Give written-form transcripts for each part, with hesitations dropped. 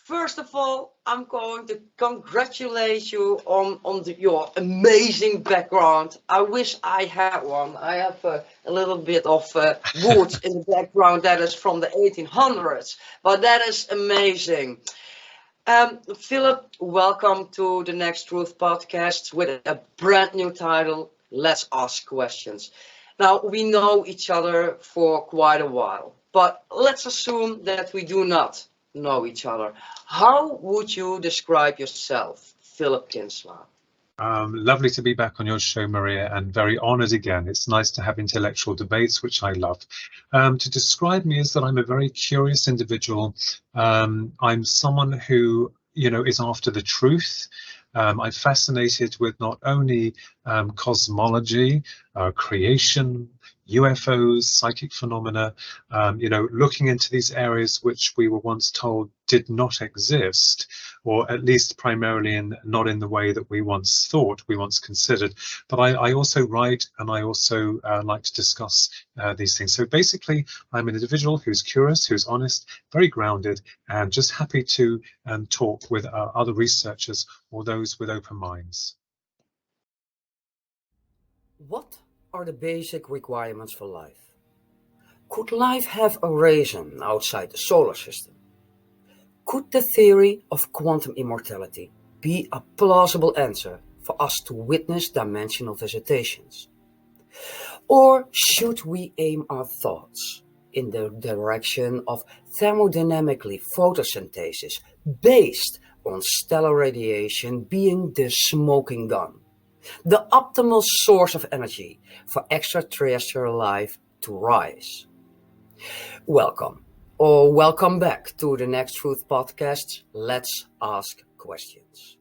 First of all, I'm going to congratulate you on your amazing background. I wish I had one. I have a little bit of wood in the background that is from the 1800s, but that is amazing. Philip, welcome to the Next Truth podcast with a brand new title, Let's Ask Questions. Now, we know each other for quite a while, but let's assume that we do not know each other. How would you describe yourself, Philip Kinsella? Lovely to be back on your show, Maria, and very honoured again. It's nice to have intellectual debates, which I love. To describe me is that I'm a very curious individual. I'm someone who, is after the truth. I'm fascinated with not only cosmology, creation, UFOs, psychic phenomena, looking into these areas which we were once told did not exist, or at least primarily not in the way that we once thought, we once considered. But I also write, and I also like to discuss these things. So basically, I'm an individual who's curious, who's honest, very grounded, and just happy to talk with other researchers or those with open minds. What are the basic requirements for life? Could life have arisen outside the solar system? Could the theory of quantum immortality be a plausible answer for us to witness dimensional visitations? Or should we aim our thoughts in the direction of thermodynamically photosynthesis based on stellar radiation being the smoking gun, the optimal source of energy for extraterrestrial life to rise? Welcome back to the Next Truth podcast. Let's ask questions.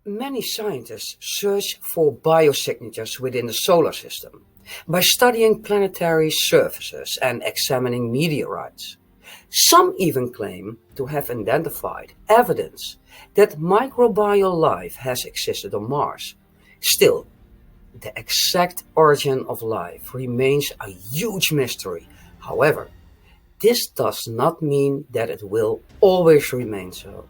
Many scientists search for biosignatures within the solar system by studying planetary surfaces and examining meteorites. Some even claim to have identified evidence that microbial life has existed on Mars. Still, the exact origin of life remains a huge mystery. However, this does not mean that it will always remain so.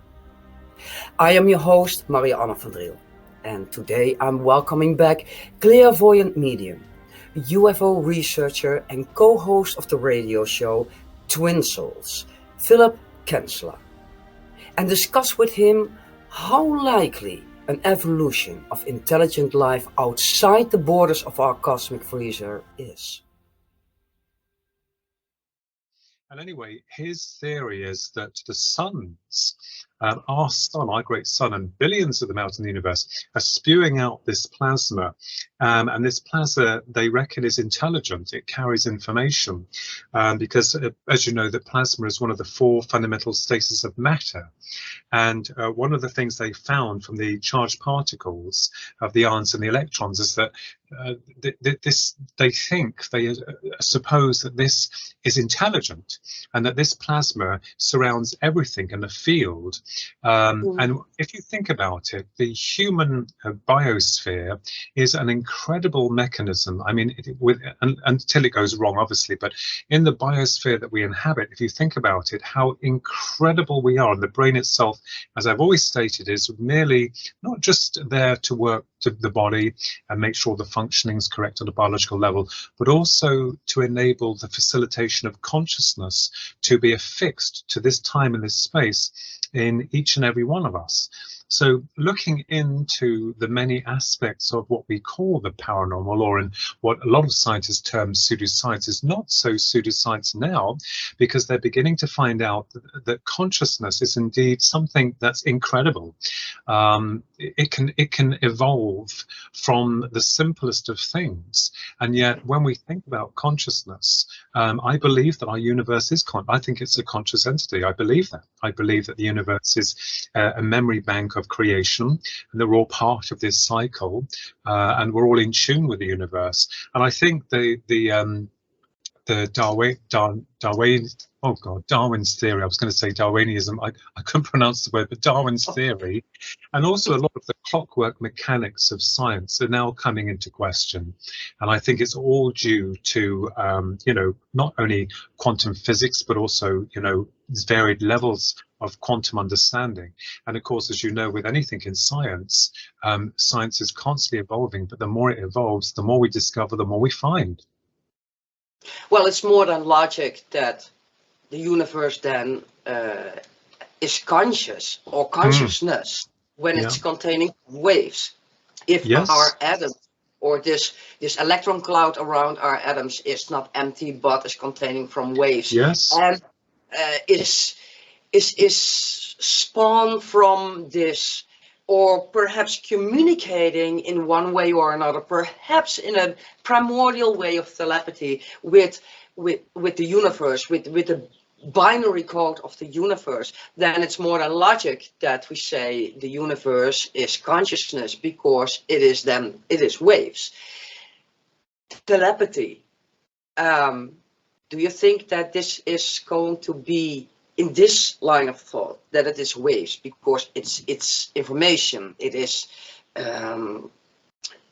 I am your host, Maria Anna van Driel, and today I'm welcoming back clairvoyant medium, UFO researcher and co-host of the radio show Twin Souls, Philip Kinsella, and discuss with him how likely an evolution of intelligent life outside the borders of our cosmic freezer is. And anyway, his theory is that the suns, our sun, our great sun, and billions of them out in the universe are spewing out this plasma. And this plasma, they reckon, is intelligent. It carries information because, as you know, the plasma is one of the four fundamental states of matter. And one of the things they found from the charged particles of the ions and the electrons is that they suppose that this is intelligent and that this plasma surrounds everything in the field. And if you think about it, the human biosphere is an incredible mechanism. I mean, until it goes wrong, obviously, but in the biosphere that we inhabit, if you think about it, how incredible we are. And the brain itself, as I've always stated, is merely not just there to work to the body and make sure the functioning is correct at a biological level, but also to enable the facilitation of consciousness to be affixed to this time and this space in each and every one of us. So looking into the many aspects of what we call the paranormal, or in what a lot of scientists term pseudoscience, is not so pseudoscience now, because they're beginning to find out that consciousness is indeed something that's incredible. It can evolve evolve from the simplest of things. And yet when we think about consciousness, I believe that our universe is I think it's a conscious entity. I believe that. I believe that the universe is a memory bank of creation, and that we're all part of this cycle, and we're all in tune with the universe. And I think the Darwin's theory, I was going to say Darwinism, I couldn't pronounce the word, but Darwin's theory, and also a lot of the clockwork mechanics of science are now coming into question. And I think it's all due to, you know, not only quantum physics, but also, you know, varied levels of quantum understanding. And of course, as you know, with anything in science, science is constantly evolving, but the more it evolves, the more we discover, the more we find. Well, it's more than logic that the universe then is conscious or consciousness when it's containing waves. If our atoms or this electron cloud around our atoms is not empty but is containing from waves, and is spawned from this, or perhaps communicating in one way or another, perhaps in a primordial way of telepathy with the universe, with the binary code of the universe, then it's more than logic that we say the universe is consciousness, because it is waves. Telepathy. Do you think that this is going to be in this line of thought, that it is waves, because it's information, it is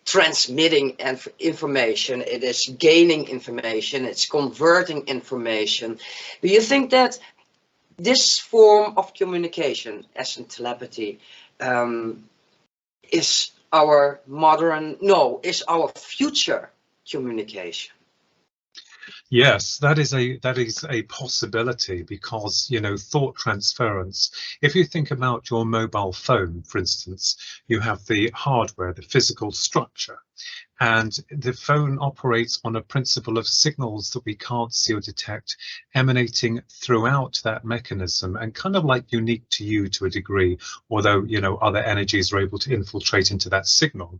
transmitting information, it is gaining information, it's converting information? Do you think that this form of communication, as in telepathy, is our future communication? Yes, that is a possibility, because, you know, thought transference. If you think about your mobile phone, for instance, you have the hardware, the physical structure, and the phone operates on a principle of signals that we can't see or detect, emanating throughout that mechanism, and kind of like unique to you to a degree, although, you know, other energies are able to infiltrate into that signal.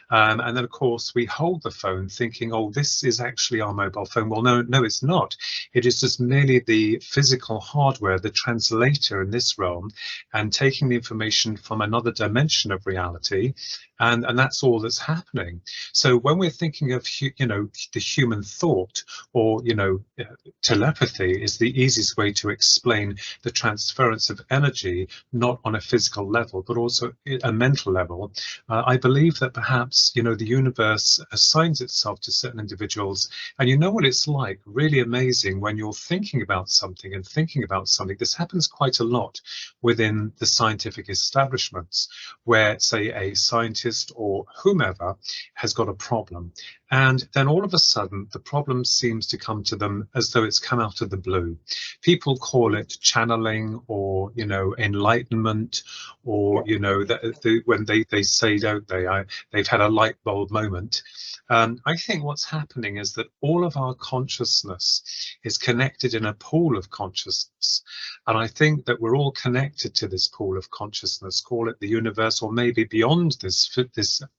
And then of course we hold the phone thinking, oh, this is actually our mobile phone. Well, no, it's not. It is just merely the physical hardware, the translator in this realm, and taking the information from another dimension of reality, and that's all that's happening. So when we're thinking of, you know, the human thought, or, you know, telepathy is the easiest way to explain the transference of energy, not on a physical level, but also a mental level. I believe that perhaps, you know, the universe assigns itself to certain individuals, and you know what it's like, really amazing, when you're thinking about something and thinking about something. This happens quite a lot within the scientific establishments, where, say, a scientist or whomever has got a problem, and then all of a sudden the problem seems to come to them as though it's come out of the blue. People call it channeling, or, you know, enlightenment, or, you know, when they say, don't they, they've had a light bulb moment. I think what's happening is that all of our consciousness is connected in a pool of consciousness, and I think that we're all connected to this pool of consciousness, call it the universe, or maybe beyond this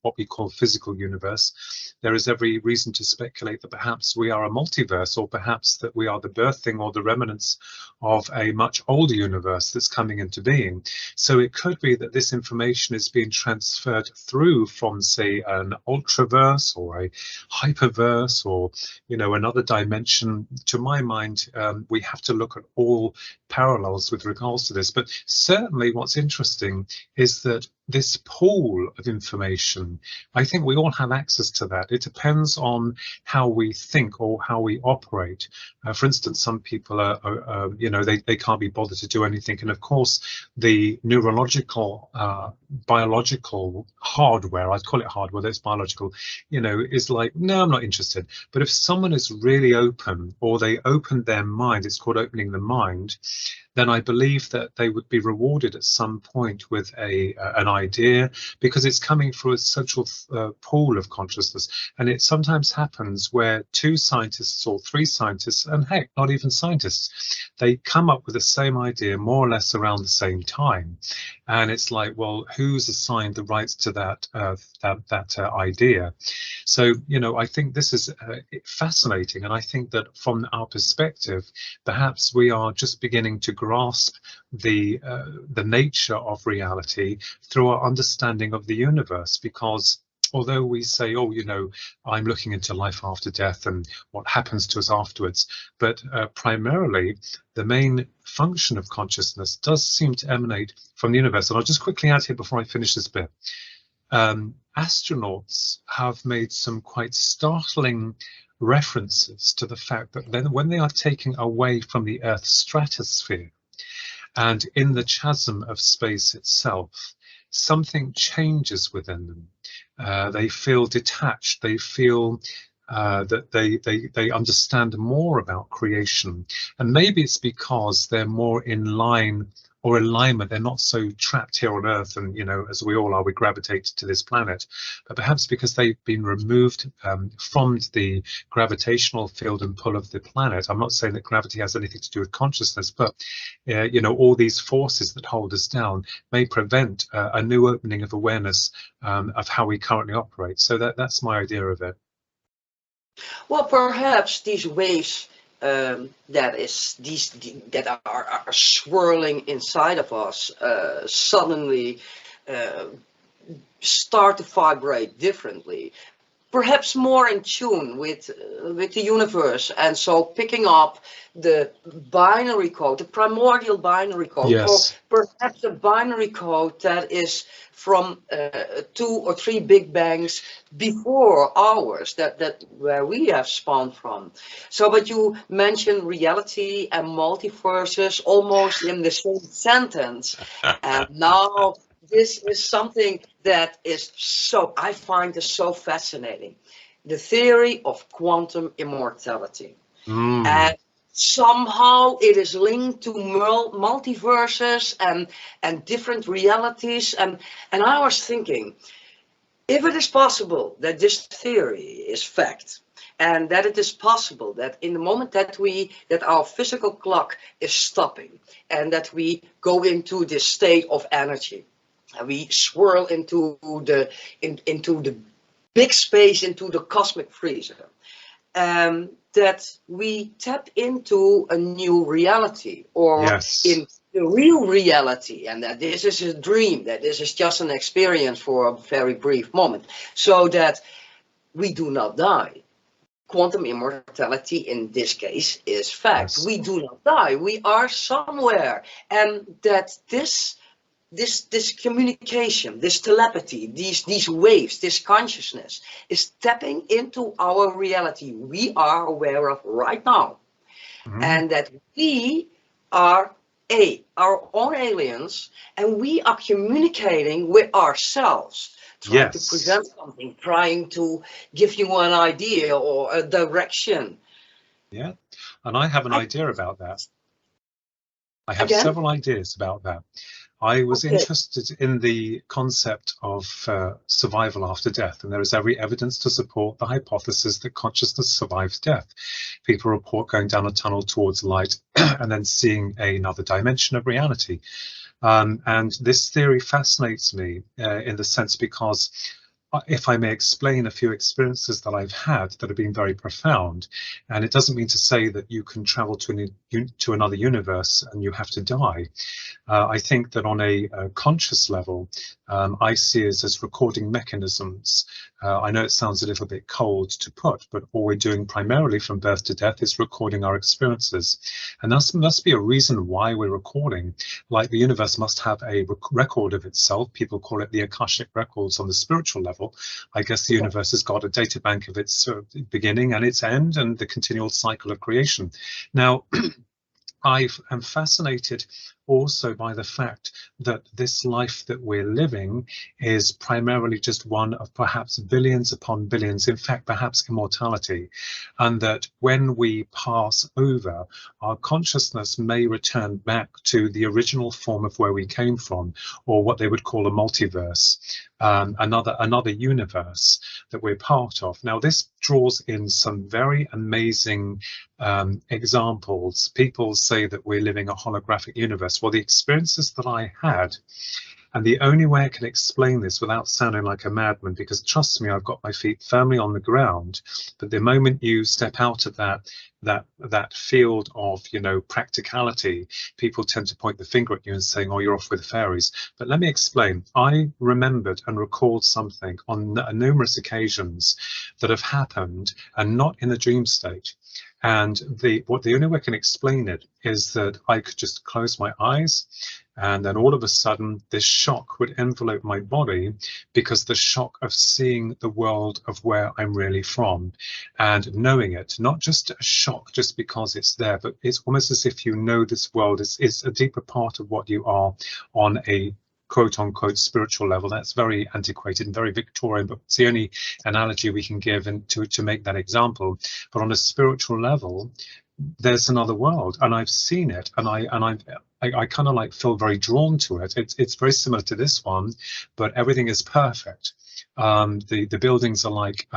what we call physical universe. There is every reason to speculate that perhaps we are a multiverse, or perhaps that we are the birthing or the remnants of a much older universe that's coming into being. So it could be that this information is being transferred through from, say, an ultraverse or a hyperverse, or, you know, another dimension. To my mind, we have to look at all parallels with regards to this. But certainly what's interesting is that this pool of information, I think we all have access to that. It depends on how we think or how we operate. For instance, some people are you know, they can't be bothered to do anything, and of course the neurological biological hardware, I'd call it hardware, that's biological, you know, is like, no, I'm not interested. But if someone is really open, or they open their mind, it's called opening the mind, then I believe that they would be rewarded at some point with an idea, because it's coming through a central pool of consciousness. And it sometimes happens where two scientists or three scientists, and heck, not even scientists, they come up with the same idea more or less around the same time. And it's like, well, who's assigned the rights to that idea? So, you know, I think this is fascinating. And I think that from our perspective, perhaps we are just beginning to grasp the nature of reality through our understanding of the universe, because although we say, oh, you know, I'm looking into life after death and what happens to us afterwards, but primarily the main function of consciousness does seem to emanate from the universe. And I'll just quickly add here before I finish this bit. Astronauts have made some quite startling references to the fact that then when they are taken away from the Earth's stratosphere and in the chasm of space itself, something changes within them. They feel detached. They feel that they understand more about creation, and maybe it's because they're more in line or alignment. They're not so trapped here on Earth, and, you know, as we all are, we gravitate to this planet, but perhaps because they've been removed from the gravitational field and pull of the planet. I'm not saying that gravity has anything to do with consciousness, but you know, all these forces that hold us down may prevent a new opening of awareness of how we currently operate. So that's my idea of it. Well, perhaps these waves that are swirling inside of us suddenly start to vibrate differently, perhaps more in tune with the universe, and so picking up the binary code, the primordial binary code, yes, or perhaps a binary code that is from 2 or 3 big bangs before ours, that where we have spawned from. So, but you mentioned reality and multiverses almost in the same sentence, and now this is something that is I find this so fascinating. The theory of quantum immortality. And somehow it is linked to multiverses and different realities. And I was thinking, if it is possible that this theory is fact, and that it is possible that in the moment that our physical clock is stopping, and that we go into this state of energy, and we swirl into the big space, into the cosmic freezer, that we tap into a new reality, or yes, in the real reality, and that this is a dream, that this is just an experience for a very brief moment, so that we do not die. Quantum immortality in this case is fact. yes. We do not die. We are somewhere, and that this communication, this telepathy, these waves, this consciousness is tapping into our reality we are aware of right now. And that we are our own aliens, and we are communicating with ourselves, trying to present something, trying to give you an idea or a direction. Yeah, and I have an idea about that. I have several ideas about that. I was interested in the concept of survival after death, and there is every evidence to support the hypothesis that consciousness survives death. People report going down a tunnel towards light and then seeing another dimension of reality. And this theory fascinates me in the sense because, if I may explain a few experiences that I've had that have been very profound, and it doesn't mean to say that you can travel to another universe and you have to die. I think that on a conscious level, I see it as recording mechanisms. I know it sounds a little bit cold to put, but all we're doing primarily from birth to death is recording our experiences. And that must be a reason why we're recording. Like the universe must have a record of itself. People call it the Akashic records on the spiritual level. I guess the universe has got a data bank of its beginning and its end, and the continual cycle of creation. Now, I am fascinated also by the fact that this life that we're living is primarily just one of perhaps billions upon billions, in fact, perhaps immortality, and that when we pass over, our consciousness may return back to the original form of where we came from, or what they would call a multiverse, another universe that we're part of. Now, this draws in some very amazing examples. People say that we're living a holographic universe. Well, the experiences that I had, and the only way I can explain this without sounding like a madman, because trust me, I've got my feet firmly on the ground, but the moment you step out of that field of, you know, practicality, people tend to point the finger at you and saying, oh, you're off with the fairies. But let me explain. I remembered and recalled something on numerous occasions that have happened, and not in a dream state. And the only way I can explain it is that I could just close my eyes, and then all of a sudden this shock would envelope my body, because the shock of seeing the world of where I'm really from and knowing it, not just a shock just because it's there, but it's almost as if you know this world is a deeper part of what you are on a quote unquote spiritual level. That's very antiquated and very Victorian, but it's the only analogy we can give and to make that example. But on a spiritual level, there's another world, and I've seen it, and I kind of like feel very drawn to it. It's very similar to this one, but everything is perfect. The buildings are like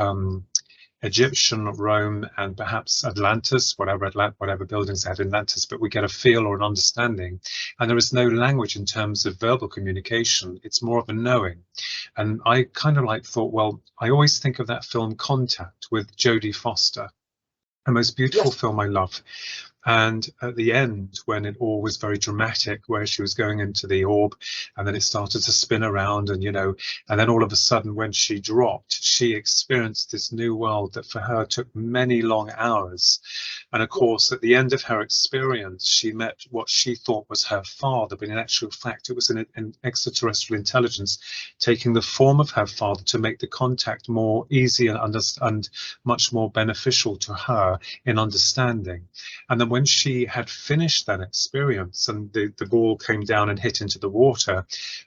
Egyptian, Rome, and perhaps Atlantis, whatever buildings had in Atlantis, but we get a feel or an understanding. And there is no language in terms of verbal communication. It's more of a knowing. And I kind of like thought, well, I always think of that film Contact with Jodie Foster, the most beautiful film I love. And at the end, when it all was very dramatic, where she was going into the orb and then it started to spin around, and, you know, and then all of a sudden when she dropped, she experienced this new world that for her took many long hours. And of course, at the end of her experience, she met what she thought was her father, but in actual fact, it was an extraterrestrial intelligence taking the form of her father to make the contact more easy and much more beneficial to her in understanding. And then when she had finished that experience and the ball came down and hit into the water,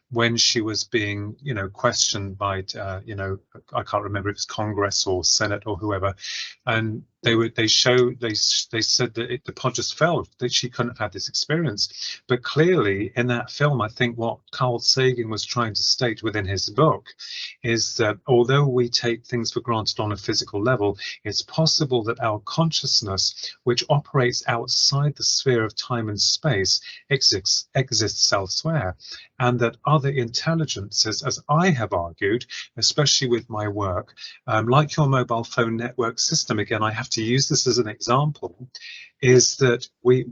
when she was being, you know, questioned by, you know, I can't remember if it's Congress or Senate or whoever, and they said that the pod just fell, that she couldn't have had this experience. But clearly in that film, I think what Carl Sagan was trying to state within his book is that although we take things for granted on a physical level, it's possible that our consciousness, which operates outside the sphere of time and space, exists elsewhere, and that other intelligences, as I have argued, especially with my work, like your mobile phone network system, again, I have to use this as an example, is that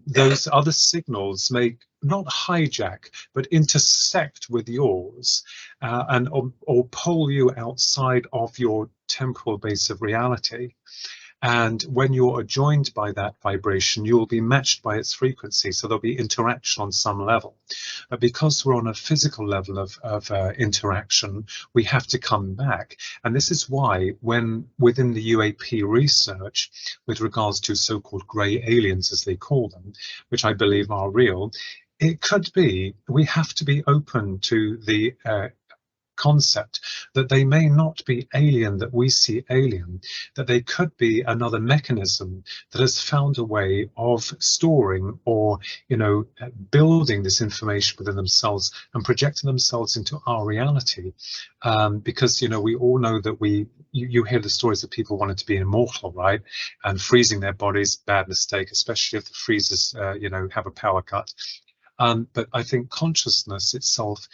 those other signals may not hijack, but intersect with yours, and or pull you outside of your temporal base of reality. And when you're joined by that vibration, you will be matched by its frequency. So there'll be interaction on some level. But because we're on a physical level of interaction, we have to come back. And this is why when within the UAP research, with regards to so-called grey aliens, as they call them, which I believe are real, it could be, we have to be open to the concept that they may not be alien, that we see alien, that they could be another mechanism that has found a way of storing or, you know, building this information within themselves and projecting themselves into our reality. Because, you know, we all know that you hear the stories of people wanting to be immortal, right? And freezing their bodies, bad mistake, especially if the freezers, you know, have a power cut. But I think consciousness itself,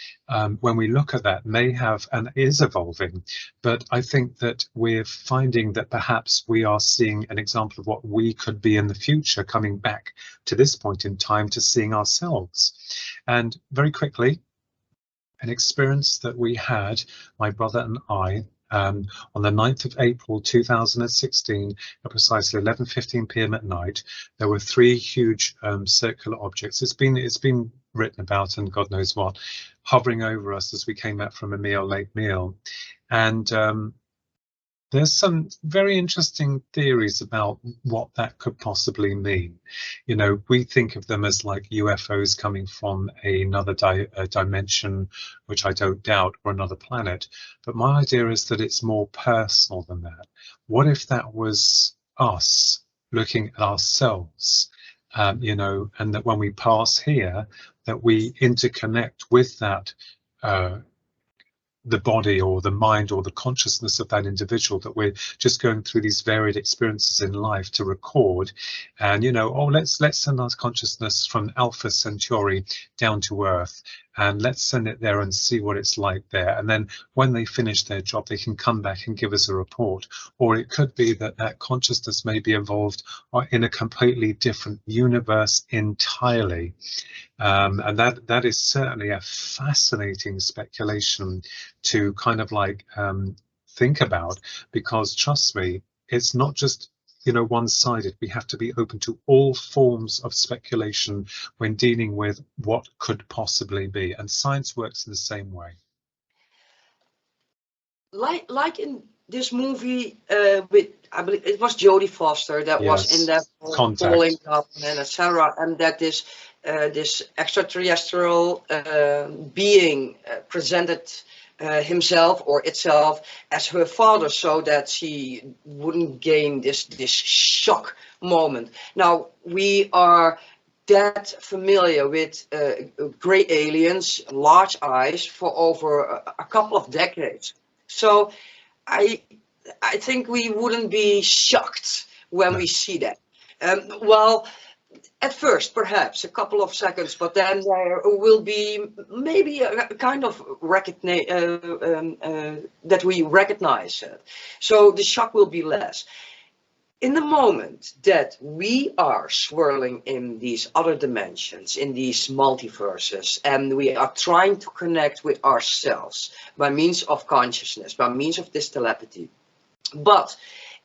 when we look at that, may have and is evolving. But I think that we're finding that perhaps we are seeing an example of what we could be in the future, coming back to this point in time to seeing ourselves. And very quickly, an experience that we had, my brother and I, on the 9th of April 2016 at precisely 11:15 p.m. at night, there were three huge circular objects. It's been written about and God knows what, hovering over us as we came back from a late meal. And There's some very interesting theories about what that could possibly mean. You know, we think of them as like UFOs coming from another dimension, which I don't doubt, or another planet. But my idea is that it's more personal than that. What if that was us looking at ourselves, you know, and that when we pass here, that we interconnect with that the body or the mind or the consciousness of that individual, that we're just going through these varied experiences in life to record. And you know, oh, let's send our consciousness from Alpha Centauri down to Earth, and let's send it there and see what it's like there, and then when they finish their job they can come back and give us a report. Or it could be that that consciousness may be involved in a completely different universe entirely. And that is certainly a fascinating speculation to kind of like think about, because trust me, it's not just, you know, one-sided. We have to be open to all forms of speculation when dealing with what could possibly be, and science works in the same way. Like in this movie with, I believe it was Jodie Foster that was in that falling up and etc., and that this extraterrestrial being presented himself or itself as her father, so that she wouldn't gain this shock moment. Now we are that familiar with gray aliens, large eyes, for over a couple of decades. So I think we wouldn't be shocked when we see that. Well, at first, perhaps a couple of seconds, but then there will be maybe a kind of that we recognize it. So the shock will be less. In the moment that we are swirling in these other dimensions, in these multiverses, and we are trying to connect with ourselves by means of consciousness, by means of this telepathy, but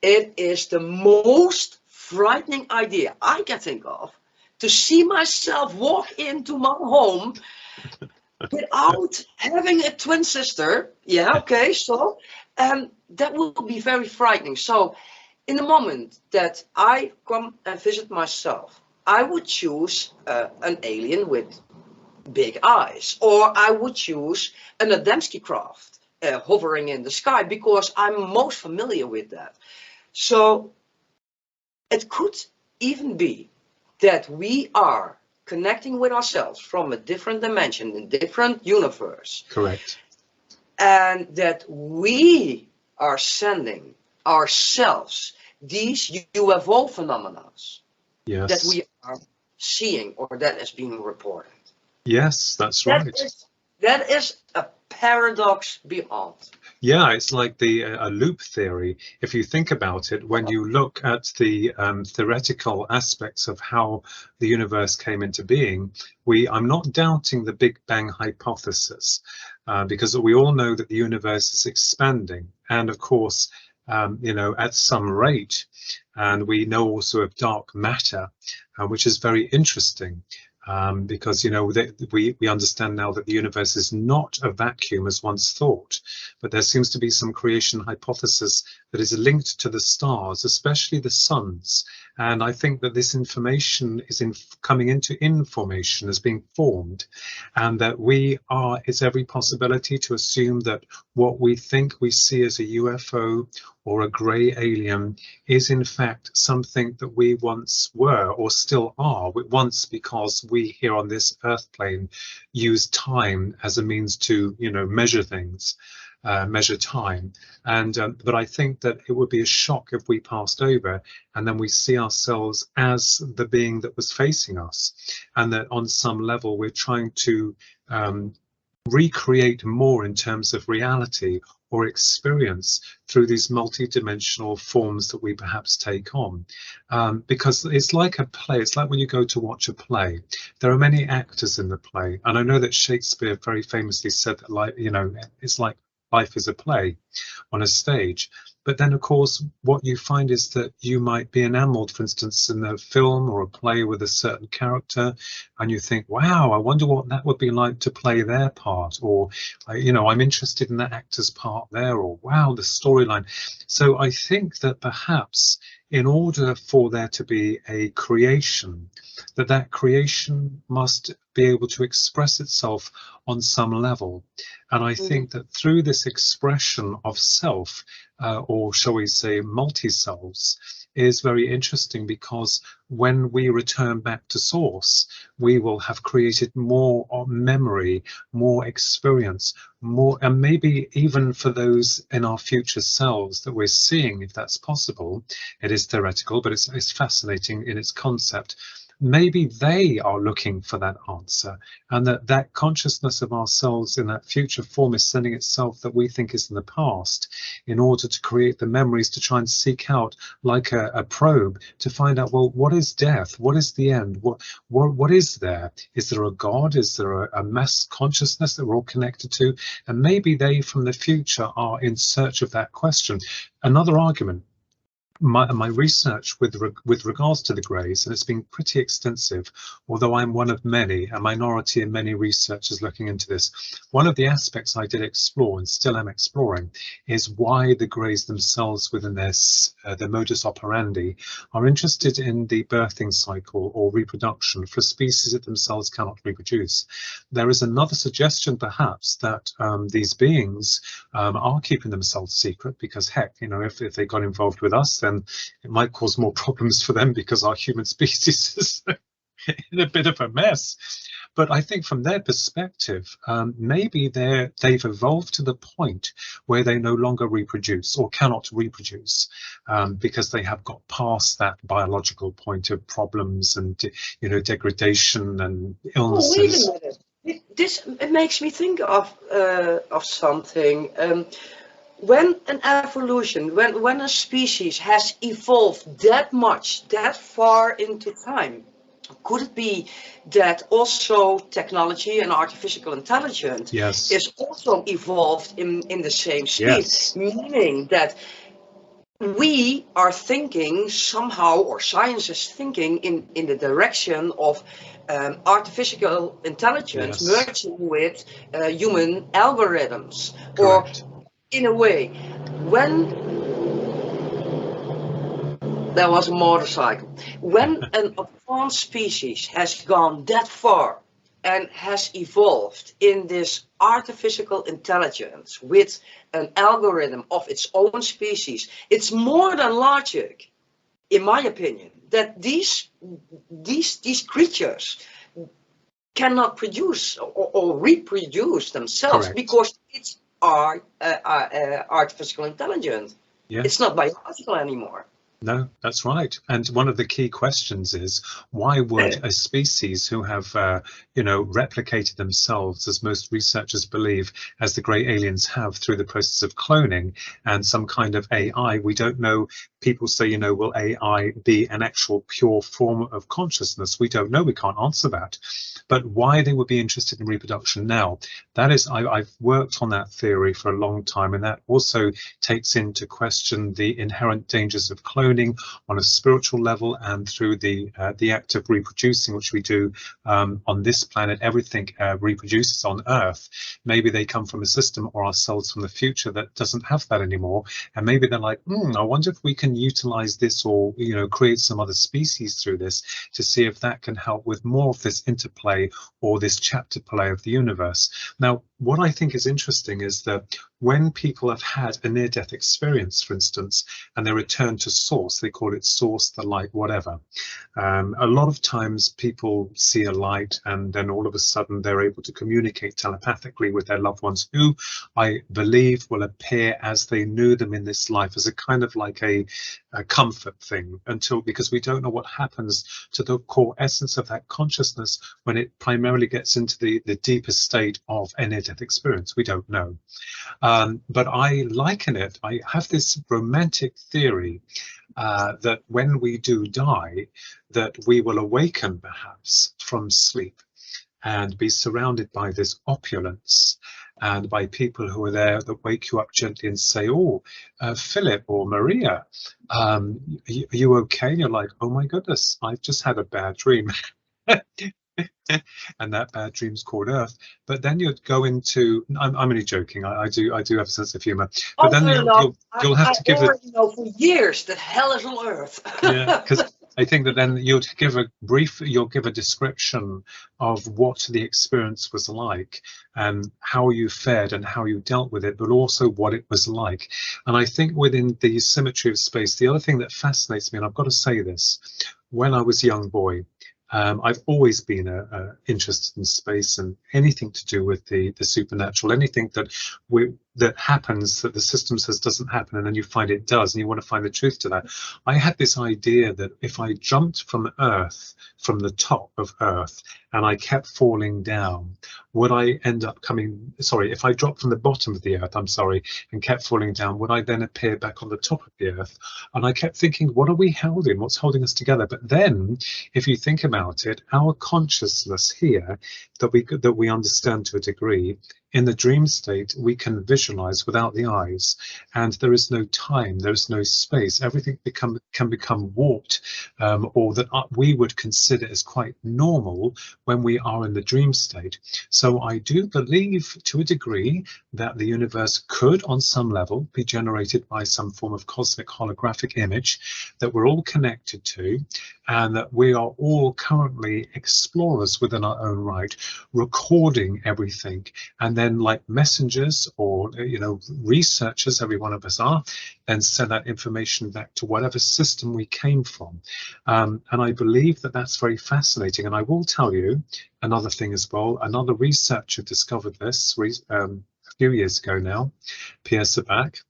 it is the most frightening idea I can think of, to see myself walk into my home without having a twin sister. Yeah, okay, so that will be very frightening. So in the moment that I come and visit myself, I would choose an alien with big eyes, or I would choose an Adamski craft hovering in the sky, because I'm most familiar with that. So it could even be that we are connecting with ourselves from a different dimension, a different universe. Correct. And that we are sending ourselves these UFO phenomena, yes, that we are seeing, or that is being reported. Yes, that's right. That is a paradox beyond. Yeah, it's like the a loop theory. If you think about it, when you look at the theoretical aspects of how the universe came into being, I'm not doubting the Big Bang hypothesis, because we all know that the universe is expanding, and of course, you know, at some rate. And we know also of dark matter, which is very interesting. Because, you know, we understand now that the universe is not a vacuum as once thought, but there seems to be some creation hypothesis that is linked to the stars, especially the suns. And I think that this information is coming into information, as being formed, and that it's every possibility to assume that what we think we see as a UFO or a grey alien is in fact something that we once were, or still are. Once, because we here on this earth plane use time as a means to, you know, measure things, measure time. And but I think that it would be a shock if we passed over and then we see ourselves as the being that was facing us, and that on some level we're trying to recreate more in terms of reality or experience through these multi-dimensional forms that we perhaps take on. Because it's like a play. It's like when you go to watch a play, there are many actors in the play. And I know that Shakespeare very famously said that, like, you know, it's like life is a play on a stage. But then, of course, what you find is that you might be enamored, for instance, in a film or a play with a certain character, and you think, wow, I wonder what that would be like to play their part, or, you know, I'm interested in that actor's part there, or wow, the storyline. So I think that perhaps in order for there to be a creation, that creation must be able to express itself on some level. And I think that through this expression of self, or shall we say multi-selves, is very interesting, because when we return back to source, we will have created more memory, more experience, more, and maybe even for those in our future selves that we're seeing, if that's possible. It is theoretical, but it's fascinating in its concept. Maybe they are looking for that answer, and that consciousness of ourselves in that future form is sending itself that we think is in the past, in order to create the memories, to try and seek out, like a probe, to find out, well, what is death? What is the end? What is there? Is there a God? Is there a mass consciousness that we're all connected to? And maybe they from the future are in search of that question. Another argument, my research with regards to the greys, and it's been pretty extensive, although I'm one of many, a minority in many researchers looking into this. One of the aspects I did explore, and still am exploring, is why the greys themselves within their modus operandi are interested in the birthing cycle or reproduction for species that themselves cannot reproduce. There is another suggestion perhaps that these beings are keeping themselves secret, because heck, you know, if they got involved with us, then it might cause more problems for them, because our human species is in a bit of a mess. But I think from their perspective, maybe they've evolved to the point where they no longer reproduce or cannot reproduce, because they have got past that biological point of problems and, you know, degradation and illnesses. Oh, wait a minute. It makes me think of something. When an evolution, when a species has evolved that much, that far into time, could it be that also technology and artificial intelligence is also evolved in the same speed? Yes. Meaning that we are thinking somehow, or science is thinking in the direction of artificial intelligence merging with human algorithms. Correct. Or in a way, when there was a motorcycle, when an advanced species has gone that far and has evolved in this artificial intelligence with an algorithm of its own species, it's more than logic, in my opinion, that these creatures cannot produce or reproduce themselves. Correct. Because it's artificial intelligence. Yes. It's not biological anymore. No, that's right. And one of the key questions is, why would a species who have, you know, replicated themselves, as most researchers believe, as the great aliens have through the process of cloning and some kind of AI, we don't know. People say, you know, will AI be an actual pure form of consciousness? We don't know. We can't answer that. But why they would be interested in reproduction now, that is, I've worked on that theory for a long time, and that also takes into question the inherent dangers of cloning on a spiritual level, and through the act of reproducing, which we do on this planet. Everything reproduces on Earth. Maybe they come from a system, or ourselves from the future, that doesn't have that anymore, and maybe they're like, I wonder if we can utilize this, or, you know, create some other species through this, to see if that can help with more of this interplay or this chapter play of the universe. Now, what I think is interesting is that when people have had a near-death experience, for instance, and they return to source, they call it source, the light, whatever. A lot of times people see a light, and then all of a sudden they're able to communicate telepathically with their loved ones, who I believe will appear as they knew them in this life, as a kind of like a comfort thing, because we don't know what happens to the core essence of that consciousness when it primarily gets into the deeper state of a near-death experience. We don't know. But I liken it, I have this romantic theory that when we do die, that we will awaken perhaps from sleep and be surrounded by this opulence, and by people who are there that wake you up gently and say, oh, Philip or Maria, are you okay? And you're like, oh my goodness, I've just had a bad dream. And that bad dream's called Earth. But then you'd go into, I'm only joking, I do have a sense of humor, but then you'll have to give it. I know for years that hell is on Earth. Yeah, because I think that then you'll give a description of what the experience was like and how you fared and how you dealt with it, but also what it was like. And I think within the symmetry of space, the other thing that fascinates me, and I've got to say this, when I was a young boy, I've always been interested in space and anything to do with the supernatural, anything that happens that the system says doesn't happen, and then you find it does, and you want to find the truth to that. I had this idea that if I jumped from Earth, from the top of Earth, and I kept falling down, would I end up coming, sorry, if I dropped from the bottom of the Earth, I'm sorry, and kept falling down, would I then appear back on the top of the Earth? And I kept thinking, what are we held in? What's holding us together? But then, if you think about it, our consciousness here, that we understand to a degree, in the dream state, we can visualize without the eyes, and there is no time, there is no space. Everything can become warped, or that we would consider as quite normal when we are in the dream state. So I do believe to a degree that the universe could, on some level, be generated by some form of cosmic holographic image that we're all connected to, and that we are all currently explorers within our own right, recording everything, and then like messengers or researchers, every one of us are, then send that information back to whatever system we came from. And I believe that that's very fascinating. And I will tell you another thing as well. Another researcher discovered this a few years ago now, Pierre Sabac,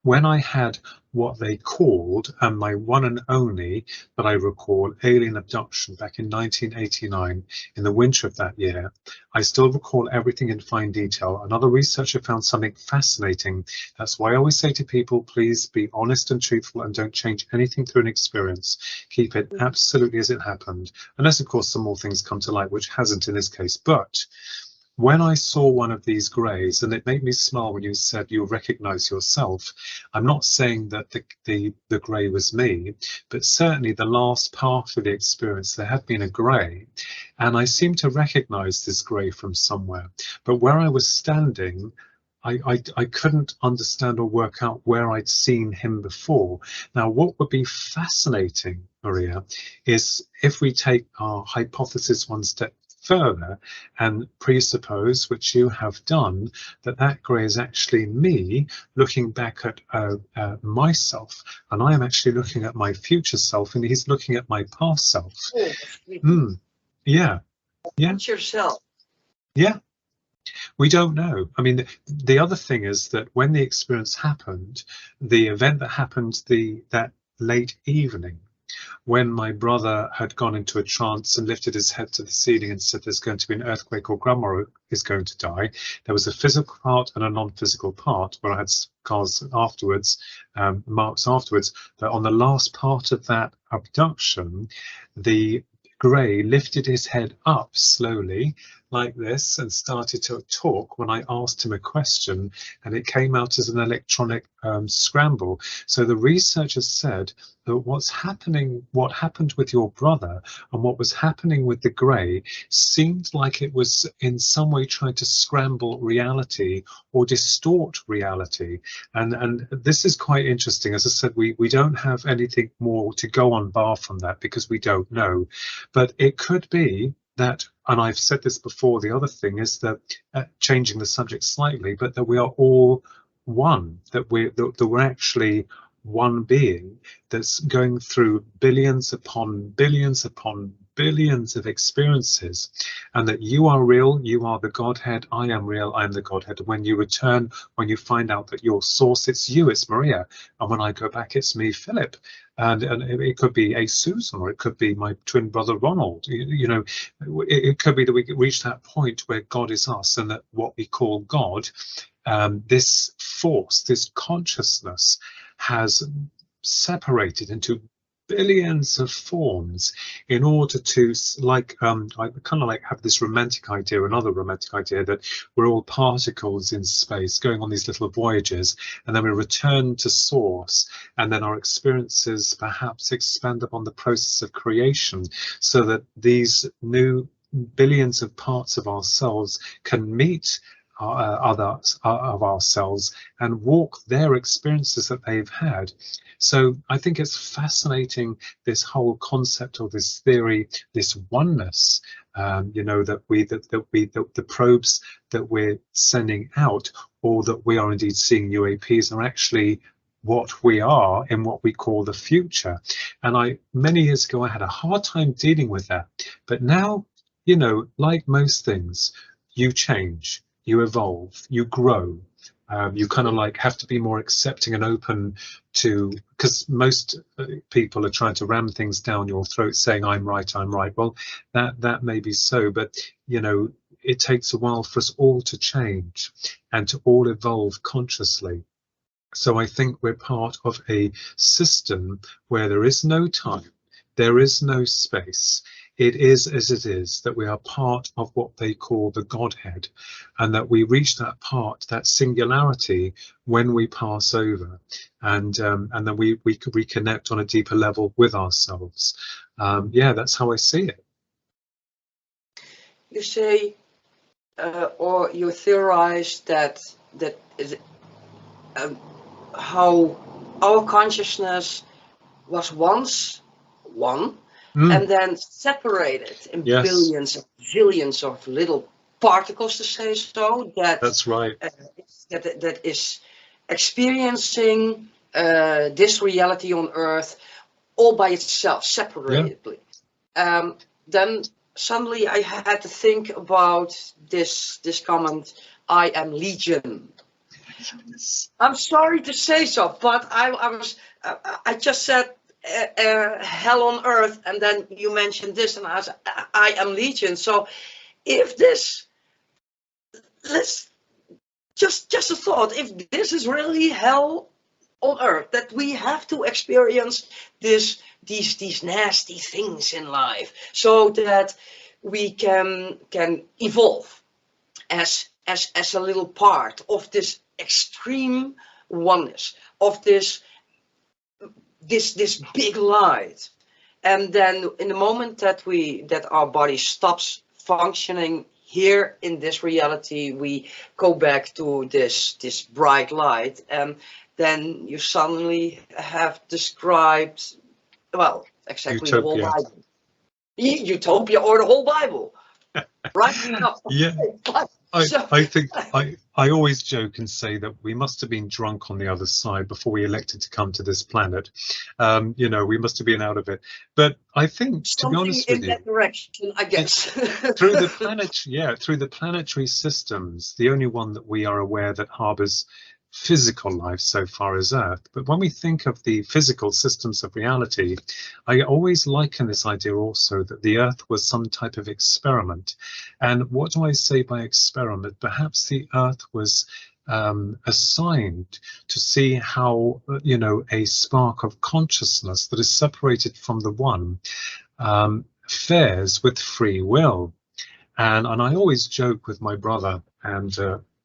when I had what they called, and my one and only that I recall, alien abduction back in 1989, in the winter of that year. I still recall everything in fine detail. Another researcher found something fascinating. That's why I always say to people, please be honest and truthful and don't change anything through an experience. Keep it absolutely as it happened, unless of course some more things come to light, which hasn't in this case. But when I saw one of these greys, and it made me smile when you said you recognize yourself, I'm not saying that the grey was me, but certainly the last part of the experience, there had been a grey, and I seemed to recognize this grey from somewhere. But where I was standing, I couldn't understand or work out where I'd seen him before. Now, what would be fascinating, Maria, is if we take our hypothesis one step further and presuppose, which you have done, that grey is actually me looking back at myself, and I am actually looking at my future self, and he's looking at my past self. Yeah. It's yourself. Yeah. We don't know. I mean, the other thing is that when the experience happened, the event that happened that late evening, when my brother had gone into a trance and lifted his head to the ceiling and said there's going to be an earthquake or grandma is going to die, there was a physical part and a non-physical part where I had scars afterwards, marks afterwards. But on the last part of that abduction, the grey lifted his head up slowly like this and started to talk when I asked him a question, and it came out as an electronic scramble. So the researchers said that what happened with your brother and what was happening with the grey seemed like it was in some way trying to scramble reality or distort reality. And this is quite interesting. As I said, we don't have anything more to go on bar from that because we don't know. But it could be that, and I've said this before, the other thing is that, changing the subject slightly, but that we are all one, that we're actually one being that's going through billions upon billions upon billions of experiences, and that you are real, you are the Godhead, I am real, I am the Godhead. When you return, when you find out that your source, it's you, it's Maria, and when I go back, it's me, Philip. And it could be a Susan, or it could be my twin brother Ronald. It could be that we reach that point where God is us, and that what we call God, this force, this consciousness, has separated into billions of forms in order to, like, I kind of like have this romantic idea, another romantic idea, that we're all particles in space going on these little voyages, and then we return to source, and then our experiences perhaps expand upon the process of creation, so that these new billions of parts of ourselves can meet others of ourselves and walk their experiences that they've had. So I think it's fascinating, this whole concept or this theory, this oneness, you know, that the probes that we're sending out, or that we are indeed seeing UAPs, are actually what we are in what we call the future. And many years ago, I had a hard time dealing with that. But now, you know, like most things, you change, you evolve, you grow. You kind of like have to be more accepting and open to, because most people are trying to ram things down your throat saying, I'm right, I'm right. Well, that may be so, but, you know, it takes a while for us all to change and to all evolve consciously. So I think we're part of a system where there is no time, there is no space. It is as it is, that we are part of what they call the Godhead, and that we reach that part, that singularity, when we pass over, and then we could reconnect on a deeper level with ourselves. Yeah, that's how I see it. You say, or you theorize that is how our consciousness was once one, and then separated in billions and zillions of little particles, to say so. That's right. That is experiencing this reality on Earth all by itself, separately. Then suddenly I had to think about this comment, I am Legion. I'm sorry to say so, but I just said hell on earth, and then you mentioned this, and I said, I am Legion. So if this, let's just a thought, if this is really hell on earth, that we have to experience these nasty things in life, so that we can evolve as a little part of this extreme oneness, of this big light. And then in the moment that our body stops functioning here in this reality, we go back to this bright light, and then you suddenly have described, well, exactly Utopia. The whole Bible. Utopia, or the whole Bible. Right? No. Yeah. I think I always joke and say that we must have been drunk on the other side before we elected to come to this planet. You know, we must have been out of it. But I think, to be honest with you, in that direction, I guess. through the planetary systems, the only one that we are aware that harbors physical life so far is Earth. But when we think of the physical systems of reality, I always liken this idea also that the Earth was some type of experiment. And what do I say by experiment? Perhaps the Earth was assigned to see how, you know, a spark of consciousness that is separated from the one fares with free will. And I always joke with my brother and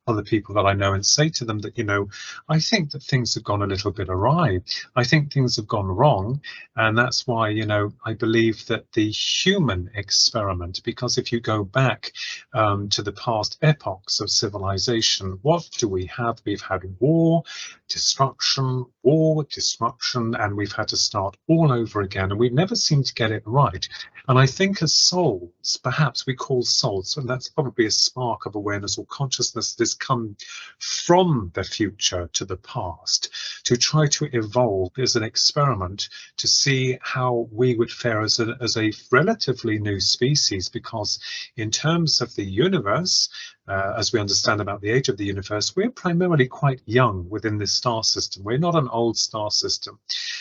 other people that I know, and say to them that, you know, I think that things have gone a little bit awry. I think things have gone wrong. And that's why, you know, I believe that the human experiment, because if you go back to the past epochs of civilization, what do we have? We've had war, destruction, and we've had to start all over again. And we never seem to get it right. And I think as souls, perhaps we call souls, and that's probably a spark of awareness or consciousness that has come from the future to the past to try to evolve as an experiment to see how we would fare as a relatively new species, because in terms of the universe, as we understand about the age of the universe, we're primarily quite young within this star system. We're not an old star system.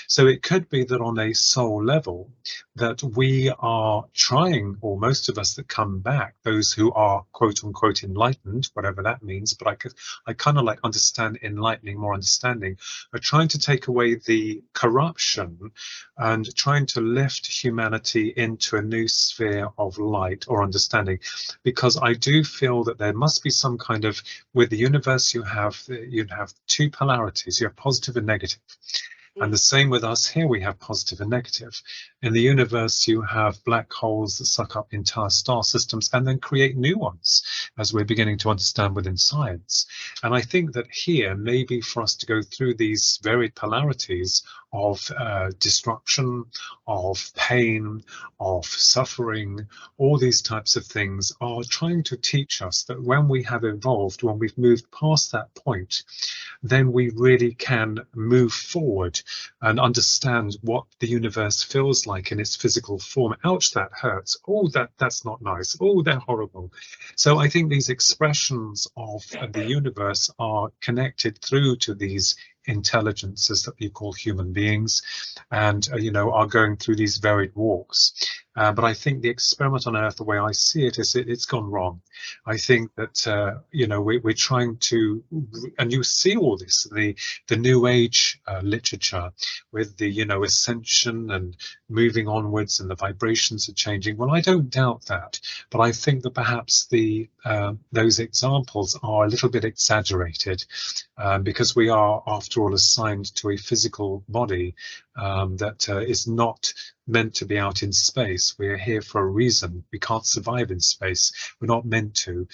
So it could be that on a soul level, that we are trying, or most of us that come back, those who are quote unquote enlightened, whatever that means, but I kind of like understand enlightening, more understanding, are trying to take away the corruption and trying to lift humanity into a new sphere of light or understanding. Because I do feel that there must be some kind of, with the universe you have two polarities, you have positive and negative. And the same with us here, we have positive and negative. In the universe, you have black holes that suck up entire star systems and then create new ones, as we're beginning to understand within science. And I think that here, maybe for us to go through these varied polarities of destruction, of pain, of suffering, all these types of things are trying to teach us that when we have evolved, when we've moved past that point, then we really can move forward and understand what the universe feels like in its physical form. Ouch, that hurts. Oh, that's not nice. Oh, they're horrible. So I think these expressions of the universe are connected through to these intelligences that we call human beings, and are going through these varied walks. But I think the experiment on Earth, the way I see it, is it's gone wrong. I think that we're trying to, and you see all this, the New Age literature with the ascension and moving onwards, and the vibrations are changing. Well, I don't doubt that, but I think that perhaps those examples are a little bit exaggerated, because we are, after all, assigned to a physical body that is not meant to be out in space. We're here for a reason. We can't survive in space. We're not meant to,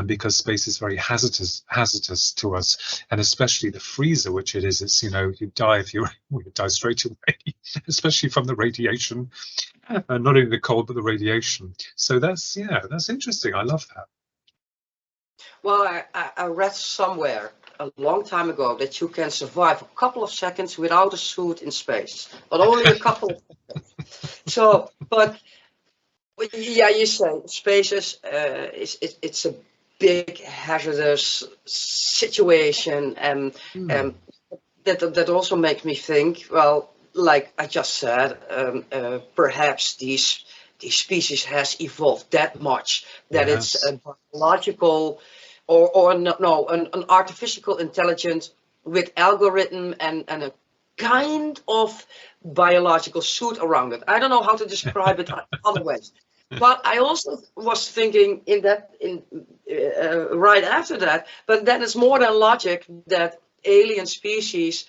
because space is very hazardous to us, and especially the freezer, which it is. It's you die if you die straight away, especially from the radiation, not only the cold but the radiation. So that's interesting. I love that. Well, I read somewhere a long time ago that you can survive a couple of seconds without a suit in space, but only a couple of seconds. So, but yeah, you say space it's a big hazardous situation, and that also makes me think. Well, like I just said, perhaps these species has evolved that much that it's a biological or no, an artificial intelligence with algorithm and a kind of biological suit around it. I don't know how to describe it other ways. But I also was thinking right after that, but then it's more than logic that alien species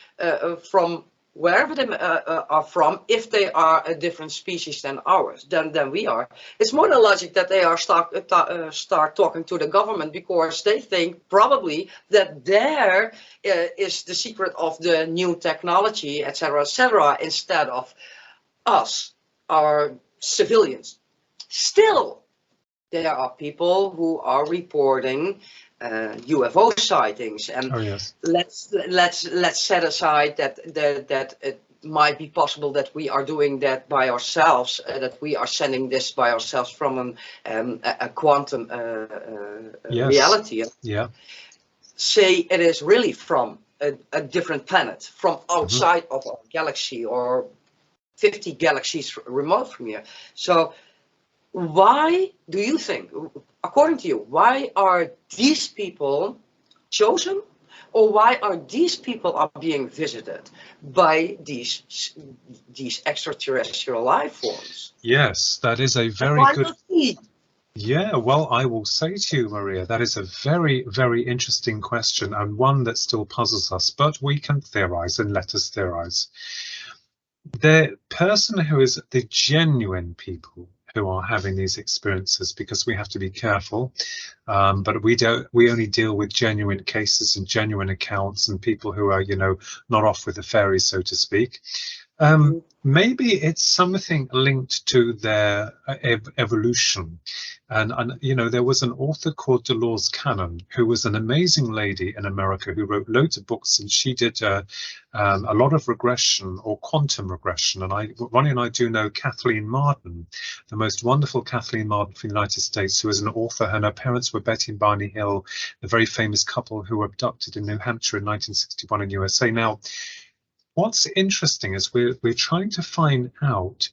from wherever they are from, if they are a different species than ours, than we are, it's more than logic that they are start talking to the government, because they think probably that there is the secret of the new technology, etc., instead of us, our civilians. Still, there are people who are reporting UFO sightings, and let's set aside that it might be possible that we are doing that by ourselves, that we are sending this by ourselves from a quantum reality. Yeah. Say it is really from a different planet, from outside of our galaxy, or 50 galaxies remote from here. So why do you think, according to you, why are these people chosen, or why are these people are being visited by these extraterrestrial life forms? Yes, that is a very good. Yeah, well, I will say to you, Maria, that is a very, very interesting question, and one that still puzzles us, but we can theorize, and let us theorize. The person who is the genuine people who are having these experiences, because we have to be careful, but we only deal with genuine cases and genuine accounts and people who are not off with the fairies, so to speak. Maybe it's something linked to their evolution. And you know, there was an author called Dolores Cannon, who was an amazing lady in America who wrote loads of books, and she did a lot of regression or quantum regression. And Ronnie and I do know Kathleen Marden, the most wonderful Kathleen Marden from the United States, who is an author, and her parents were Betty and Barney Hill, the very famous couple who were abducted in New Hampshire in 1961 in USA. Now, what's interesting is we're trying to find out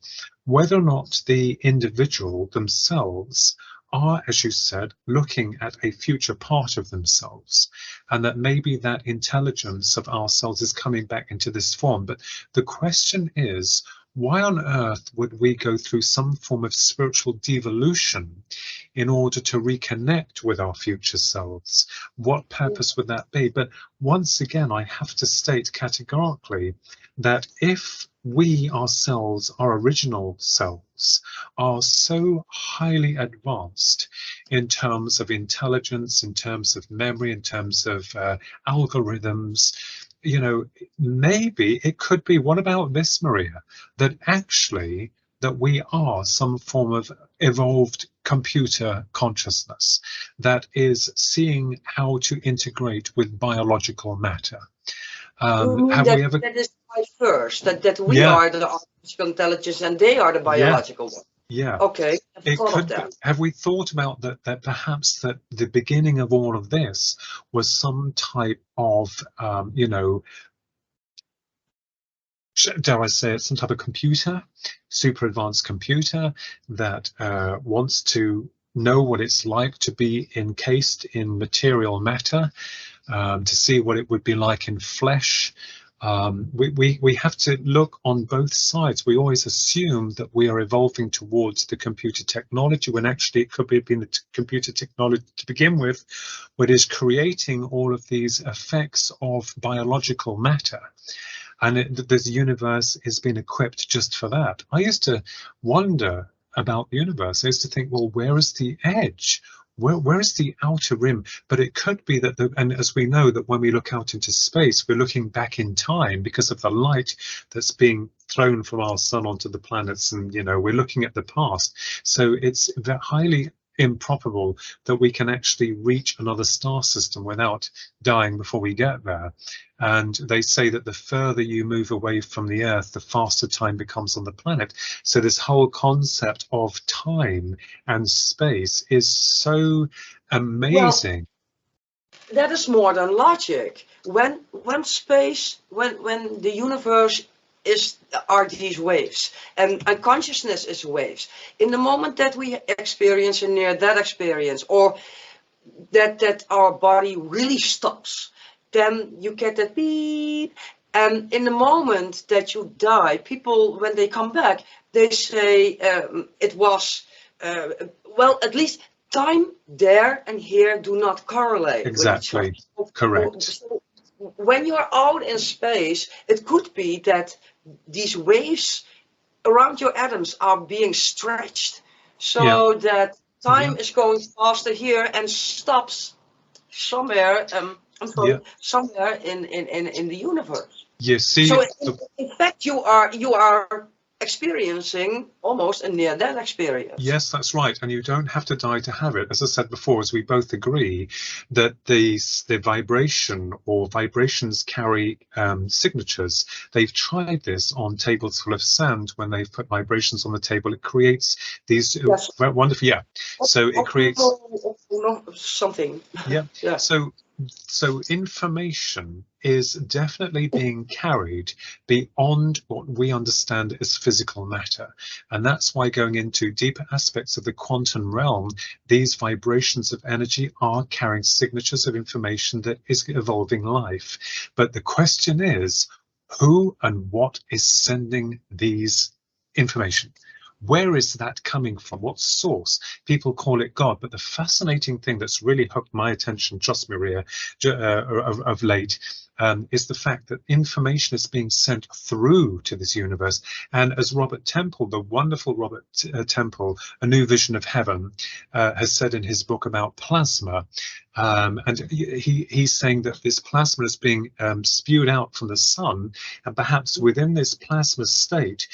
whether or not the individual themselves are, as you said, looking at a future part of themselves, and that maybe that intelligence of ourselves is coming back into this form. But the question is, why on earth would we go through some form of spiritual devolution in order to reconnect with our future selves? What purpose would that be? But once again, I have to state categorically that if we ourselves, our original selves, are so highly advanced in terms of intelligence, in terms of memory, in terms of algorithms, you know, maybe it could be, what about this, Maria, that actually that we are some form of evolved computer consciousness that is seeing how to integrate with biological matter. Have we ever... That is first, that we are the artificial intelligence and they are the biological one. Yeah. Okay. Have we thought about that perhaps that the beginning of all of this was some type of, you know, dare I say it, some type of computer, super advanced computer that wants to know what it's like to be encased in material matter, to see what it would be like in flesh. We have to look on both sides. We always assume that we are evolving towards the computer technology, when actually it could have been the computer technology to begin with, what is creating all of these effects of biological matter. And this universe has been equipped just for that. I used to wonder about the universe. I used to think, well, where is the edge? Where is the outer rim? But it could be that, and as we know, that when we look out into space, we're looking back in time because of the light that's being thrown from our sun onto the planets, and you know, we're looking at the past. So it's highly improbable that we can actually reach another star system without dying before we get there. And they say that the further you move away from the Earth, the faster time becomes on the planet. So this whole concept of time and space is so amazing. Well, that is more than logic. When space, when the universe are these waves, and consciousness is waves. In the moment that we experience a near-death experience, or that our body really stops, then you get that beep. And in the moment that you die, people, when they come back, they say it was, well, at least time there and here do not correlate. Exactly, correct. So when you're out in space, it could be that these waves around your atoms are being stretched, so that time is going faster here and stops somewhere. Somewhere in the universe. You see, so in fact, you are experiencing almost a near-death experience. Yes, that's right, and you don't have to die to have it. As I said before, as we both agree, that the vibration or vibrations carry signatures. They've tried this on tables full of sand. When they've put vibrations on the table, it creates these wonderful. So it creates something. Yeah. So information is definitely being carried beyond what we understand as physical matter. And that's why, going into deeper aspects of the quantum realm, these vibrations of energy are carrying signatures of information that is evolving life. But the question is, who and what is sending these information? Where is that coming from? What source? People call it God, but the fascinating thing that's really hooked my attention, trust me, Maria, of late, is the fact that information is being sent through to this universe. And as Robert Temple, the wonderful Robert Temple, A New Vision of Heaven, has said in his book about plasma, and he's saying that this plasma is being spewed out from the sun, and perhaps within this plasma state,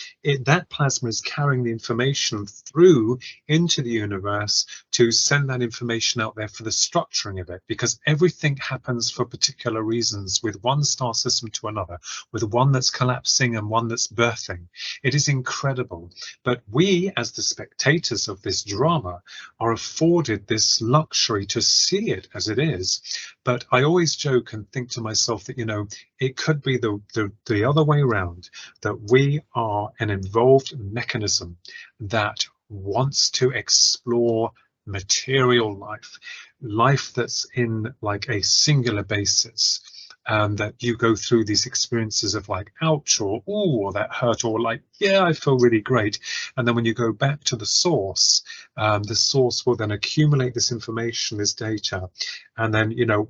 that plasma is carrying the information through into the universe to send that information out there for the structuring of it, because everything happens for particular reasons with one star system to another, with one that's collapsing and one that's birthing. It is incredible. But we, as the spectators of this drama, are afforded this luxury to see it as it is. But I always joke and think to myself that, you know, it could be the other way around, that we are an involved mechanism that wants to explore material life that's in like a singular basis, that you go through these experiences of like, ouch, or ooh, or that hurt, or like, yeah, I feel really great. And then when you go back to the source will then accumulate this information, this data, and then, you know,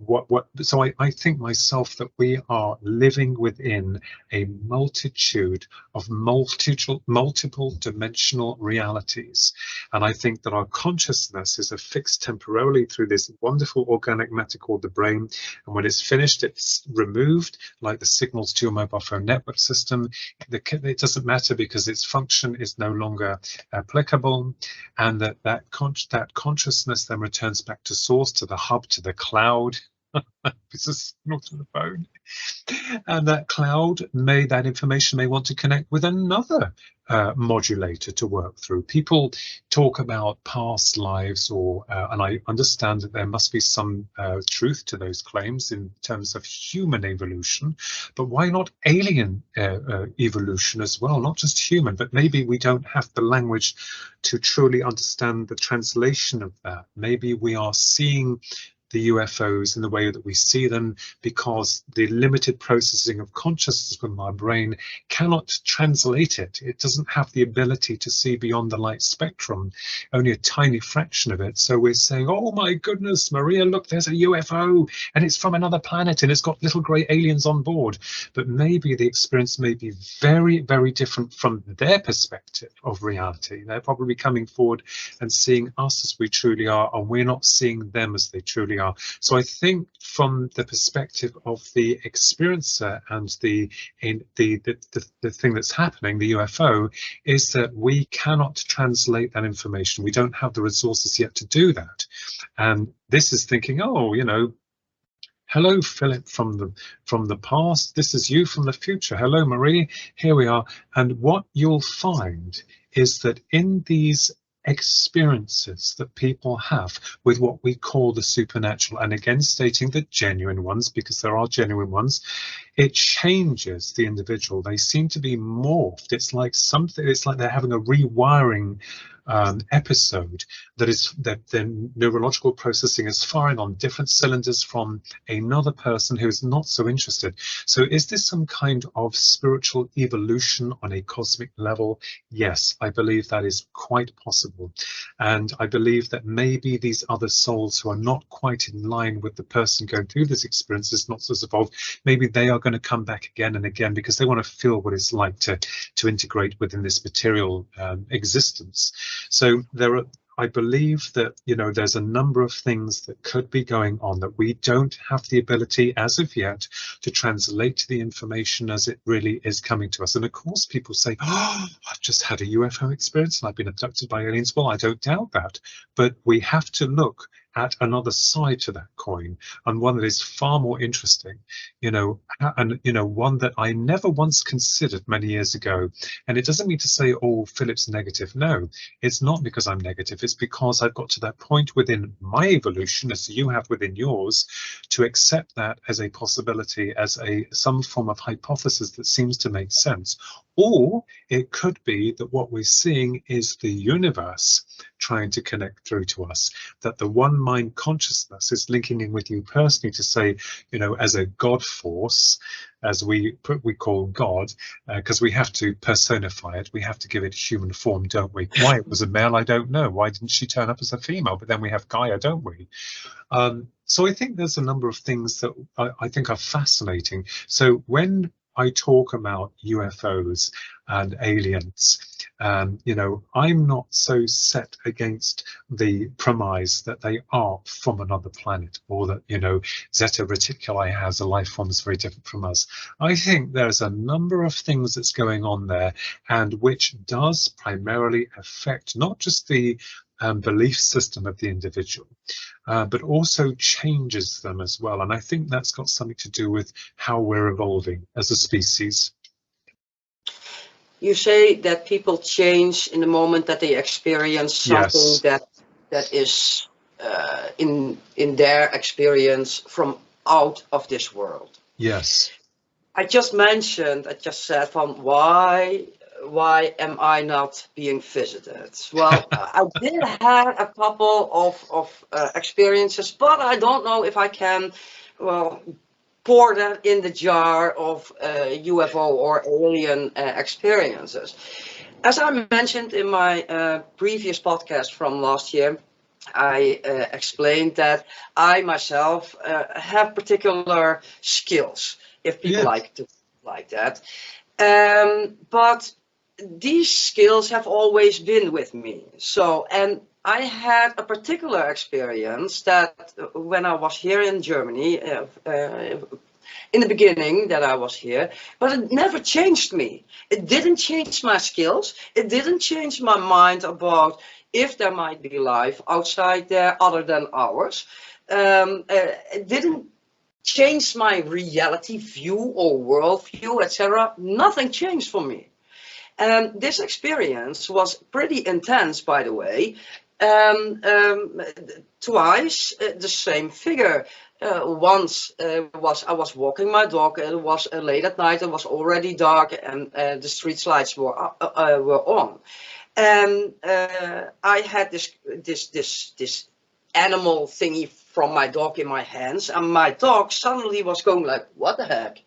so I think myself that we are living within a multitude of multiple dimensional realities. And I think that our consciousness is affixed temporarily through this wonderful organic matter called the brain. And when it's finished, it's removed, like the signals to your mobile phone network system. It doesn't matter because its function is no longer applicable, and that consciousness then returns back to source, to the hub, to the cloud. It's a signal to the phone, and that cloud that information may want to connect with another modulator to work through. People talk about past lives, and I understand that there must be some truth to those claims in terms of human evolution, but why not alien evolution as well? Not just human, but maybe we don't have the language to truly understand the translation of that. Maybe we are seeing the UFOs in the way that we see them because the limited processing of consciousness from our brain cannot translate it. It doesn't have the ability to see beyond the light spectrum, only a tiny fraction of it. So we're saying, oh my goodness, Maria, look, there's a UFO and it's from another planet and it's got little grey aliens on board. But maybe the experience may be very, very different from their perspective of reality. They're probably coming forward and seeing us as we truly are, and we're not seeing them as they truly are. So I think from the perspective of the experiencer and the thing that's happening, the UFO, is that we cannot translate that information. We don't have the resources yet to do that. And this is thinking, oh, you know, hello, Philip from the past. This is you from the future. Hello, Marie. Here we are. And what you'll find is that in these experiences that people have with what we call the supernatural, and again stating the genuine ones because there are genuine ones, it changes the individual. They seem to be morphed. It's like they're having a rewiring episode that their neurological processing is firing on different cylinders from another person who is not so interested. So is this some kind of spiritual evolution on a cosmic level? Yes, I believe that is quite possible. And I believe that maybe these other souls who are not quite in line with the person going through this experience, is not so evolved, maybe they are going to come back again and again because they want to feel what it's like to integrate within this material existence. So I believe that, you know, there's a number of things that could be going on that we don't have the ability as of yet to translate the information as it really is coming to us. And of course people say, oh, I've just had a UFO experience and I've been abducted by aliens. Well, I don't doubt that, but we have to look at another side to that coin, and one that is far more interesting, you know, and, you know, one that I never once considered many years ago. And it doesn't mean to say, oh, Philip's negative. No, it's not because I'm negative. It's because I've got to that point within my evolution, as you have within yours, to accept that as a possibility, as some form of hypothesis that seems to make sense. Or it could be that what we're seeing is the universe trying to connect through to us, that the one mind consciousness is linking in with you personally to say, you know, as a God force, as we call God, because we have to personify it, we have to give it human form, don't we? Why it was a male, I don't know. Why didn't she turn up as a female? But then we have Gaia, don't we? So I think there's a number of things that I think are fascinating. So when I talk about UFOs and aliens, you know, I'm not so set against the premise that they are from another planet, or that, you know, Zeta Reticuli has a life form that's very different from us. I think there's a number of things that's going on there, and which does primarily affect not just the belief system of the individual, but also changes them as well. And I think that's got something to do with how we're evolving as a species. You say that people change in the moment that they experience something that is in their experience from out of this world. Yes. I just said from why am I not being visited? Well, I did have a couple of experiences, but I don't know if I can, well, pour that in the jar of UFO or alien experiences. As I mentioned in my previous podcast from last year, I explained that I myself have particular skills, if people like to like that. But these skills have always been with me. So, and I had a particular experience that when I was here in Germany, in the beginning that I was here, but it never changed me. It didn't change my skills. It didn't change my mind about if there might be life outside there other than ours. It didn't change my reality view or worldview, etc. Nothing changed for me. And this experience was pretty intense, by the way. Twice the same figure. Once I was walking my dog. It was late at night. It was already dark, and the street lights were on. And I had this animal thingy from my dog in my hands, and my dog suddenly was going like, "What the heck?"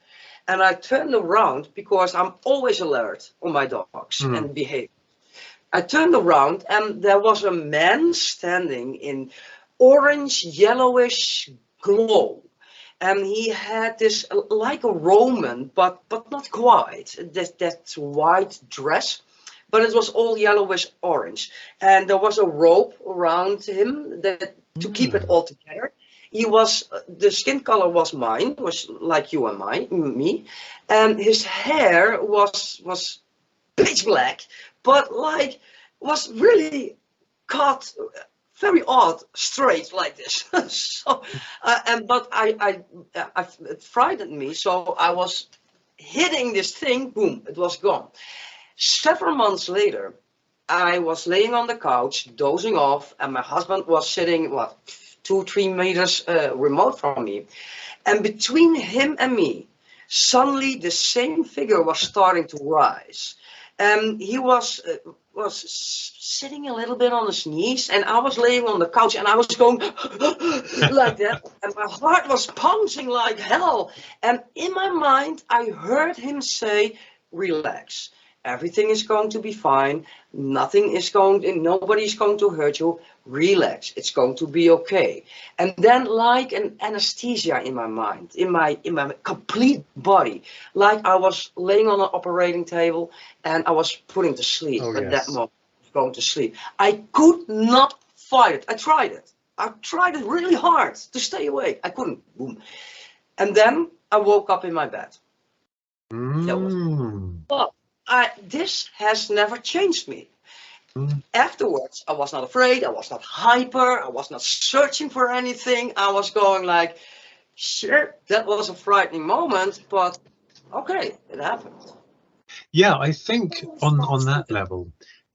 And I turned around because I'm always alert on my dogs and behavior. I turned around and there was a man standing in orange, yellowish glow. And he had this like a Roman, but not quite, that white dress, but it was all yellowish orange. And there was a rope around him to keep it all together. He was, the skin color was mine, was like you and me, and his hair was pitch black, but like was really cut very odd, straight like this. So, but it frightened me, so I was hitting this thing, boom, it was gone. Several months later, I was laying on the couch, dozing off, and my husband was sitting, 2-3 meters remote from me. And between him and me, suddenly the same figure was starting to rise. And he was sitting a little bit on his knees, and I was laying on the couch, and I was going like that, and my heart was pouncing like hell. And in my mind, I heard him say, "Relax. Everything is going to be fine. Nobody's going to hurt you. Relax. It's going to be okay." And then, like an anesthesia in my mind, in my complete body, like I was laying on an operating table and I was putting to sleep at that moment, going to sleep. I could not fight it. I tried it. I tried it really hard to stay awake. I couldn't. Boom. And then I woke up in my bed. That was it. But this has never changed me. Afterwards, I was not afraid, I was not hyper, I was not searching for anything. I was going like, sure, that was a frightening moment, but okay, it happened. Yeah, I think on that level,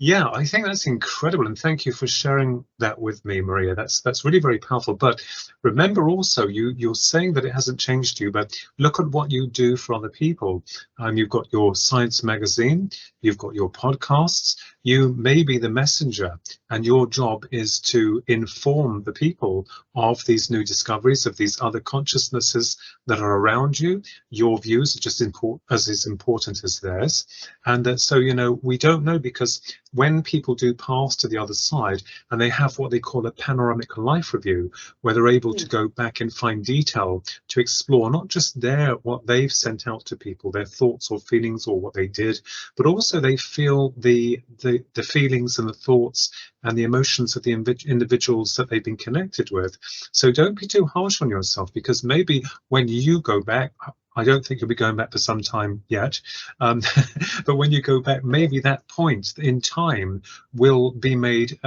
Yeah, I think that's incredible, and thank you for sharing that with me, Maria. That's really very powerful. But remember also, you're saying that it hasn't changed you, but look at what you do for other people. You've got your science magazine, you've got your podcasts. You may be the messenger, and your job is to inform the people of these new discoveries, of these other consciousnesses that are around you. Your views are just as important as theirs, and so we don't know, because when people do pass to the other side and they have what they call a panoramic life review, where they're able to go back and find detail to explore not just what they've sent out to people, their thoughts or feelings or what they did, but also they feel the feelings and the thoughts and the emotions of the individuals that they've been connected with. So don't be too harsh on yourself, because maybe when you go back, I don't think you'll be going back for some time yet, but when you go back, maybe that point in time will be made,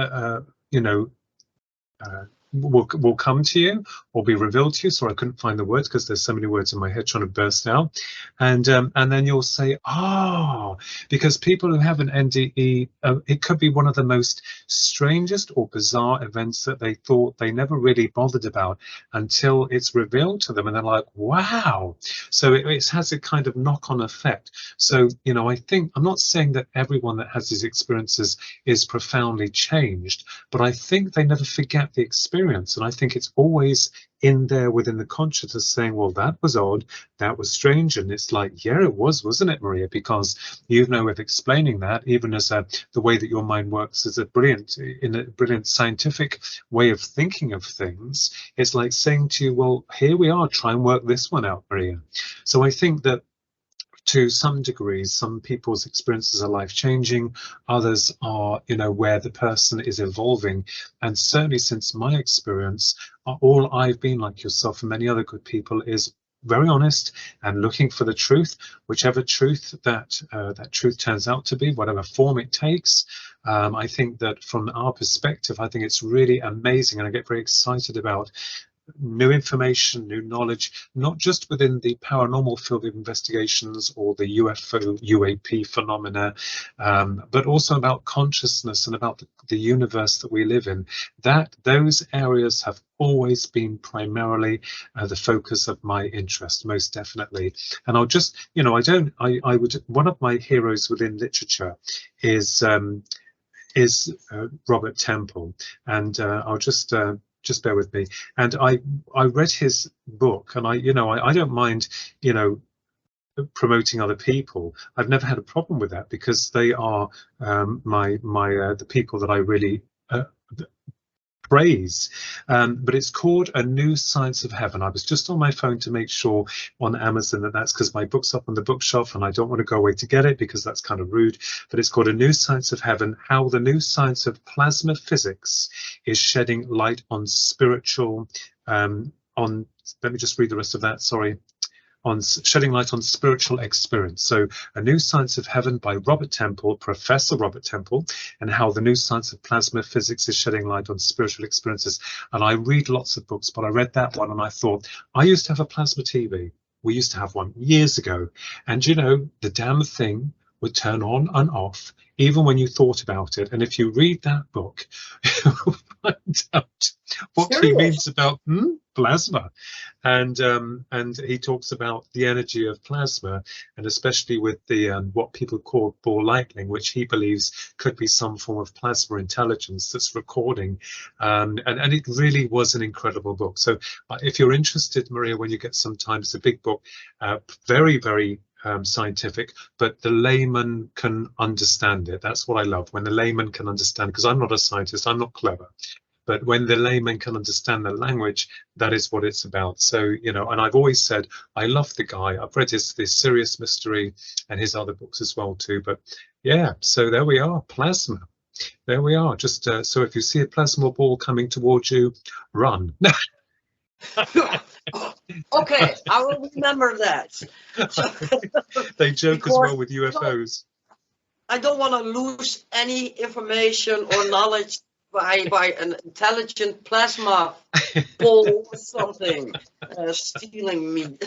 will come to you or be revealed to you. Sorry, I couldn't find the words because there's so many words in my head trying to burst out. And then you'll say, because people who have an NDE, it could be one of the most strangest or bizarre events that they thought they never really bothered about until it's revealed to them, and they're like, wow. So it has a kind of knock-on effect. So I think, I'm not saying that everyone that has these experiences is profoundly changed, but I think they never forget the experience. And I think it's always in there within the consciousness saying, well, that was odd, that was strange. And it's like, yeah, it was, wasn't it, Maria? Because you've no way of explaining that, even as the way that your mind works is a brilliant scientific way of thinking of things. It's like saying to you, well, here we are, try and work this one out, Maria. So I think that to some degrees, some people's experiences are life-changing, others are, where the person is evolving. And certainly since my experience, all I've been, like yourself and many other good people, is very honest and looking for the truth, whichever truth that truth turns out to be, whatever form it takes. I think that from our perspective, I think it's really amazing, and I get very excited about new information, new knowledge, not just within the paranormal field of investigations or the UFO, UAP phenomena, but also about consciousness and about the universe that we live in. Those areas have always been primarily the focus of my interest, most definitely. And I'll just, one of my heroes within literature is Robert Temple, and I'll just bear with me. And I read his book, and I don't mind, promoting other people. I've never had a problem with that, because they are the people that I really praise. But it's called A New Science of Heaven. I was just on my phone to make sure on Amazon that's because my book's up on the bookshelf and I don't want to go away to get it because that's kind of rude. But it's called A New Science of Heaven: How the New Science of Plasma Physics is Shedding Light on Spiritual let me just read the rest of that, sorry. On shedding light on spiritual experience. So A New Science of Heaven by Robert Temple, Professor Robert Temple, and how the new science of plasma physics is shedding light on spiritual experiences. And I read lots of books, but I read that one and I thought, I used to have a plasma TV. We used to have one years ago. And the damn thing would turn on and off, even when you thought about it. And if you read that book, you'll find out what he means about plasma. And he talks about the energy of plasma, and especially with the what people call ball lightning, which he believes could be some form of plasma intelligence that's recording. And it really was an incredible book. So if you're interested, Maria, when you get some time, it's a big book, very, very scientific, but the layman can understand it. That's what I love, when the layman can understand, because I'm not a scientist, I'm not clever, but when the layman can understand the language, that is what it's about. So, and I've always said, I love the guy. I've read his Serious Mystery and his other books as well too. But yeah, so there we are, plasma. There we are. Just so if you see a plasma ball coming towards you, run. Okay, I will remember that. They joke as well with UFOs. I don't want to lose any information or knowledge by an intelligent plasma ball or something stealing me.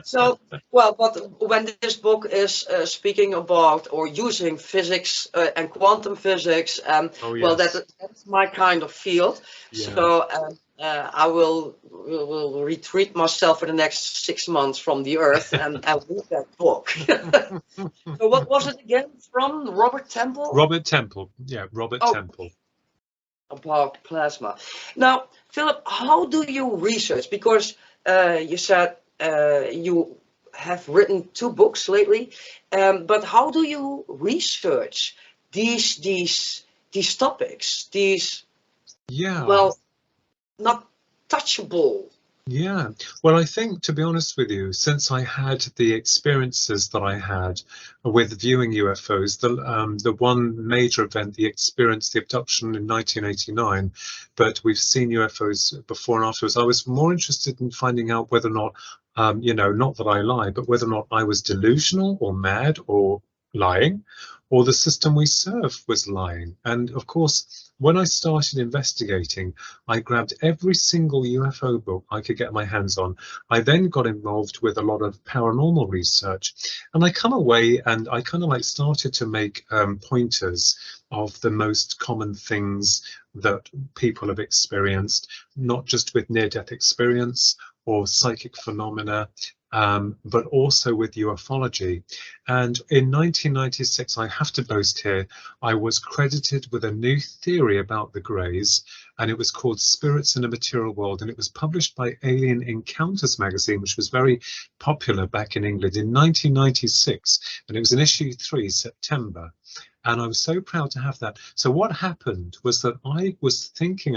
So, well, but when this book is speaking about or using physics and quantum physics, Oh, well, yes. that's my kind of field. Yeah. So I will retreat myself for the next 6 months from the Earth and read that book. So what was it again from Robert Temple? Robert Temple. Yeah, Robert Temple. About plasma. Now, Philip, how do you research? Because you said you have written 2 books lately, but how do you research these topics? These, well, not touchable. Yeah, well, I think, to be honest with you, since I had the experiences that I had with viewing UFOs, the one major event, the abduction in 1989, but we've seen UFOs before and afterwards, I was more interested in finding out whether or not, not that I lie, but whether or not I was delusional or mad or lying, or the system we serve was lying. And of course, when I started investigating, I grabbed every single UFO book I could get my hands on. I then got involved with a lot of paranormal research, and I come away and I kind of like started to make pointers of the most common things that people have experienced, not just with near-death experience or psychic phenomena, but also with ufology. And in 1996, I have to boast here, I was credited with a new theory about the Greys, and it was called Spirits in a Material World, and it was published by Alien Encounters magazine, which was very popular back in England in 1996, and it was in issue 3, September. And I was so proud to have that. So what happened was that I was thinking,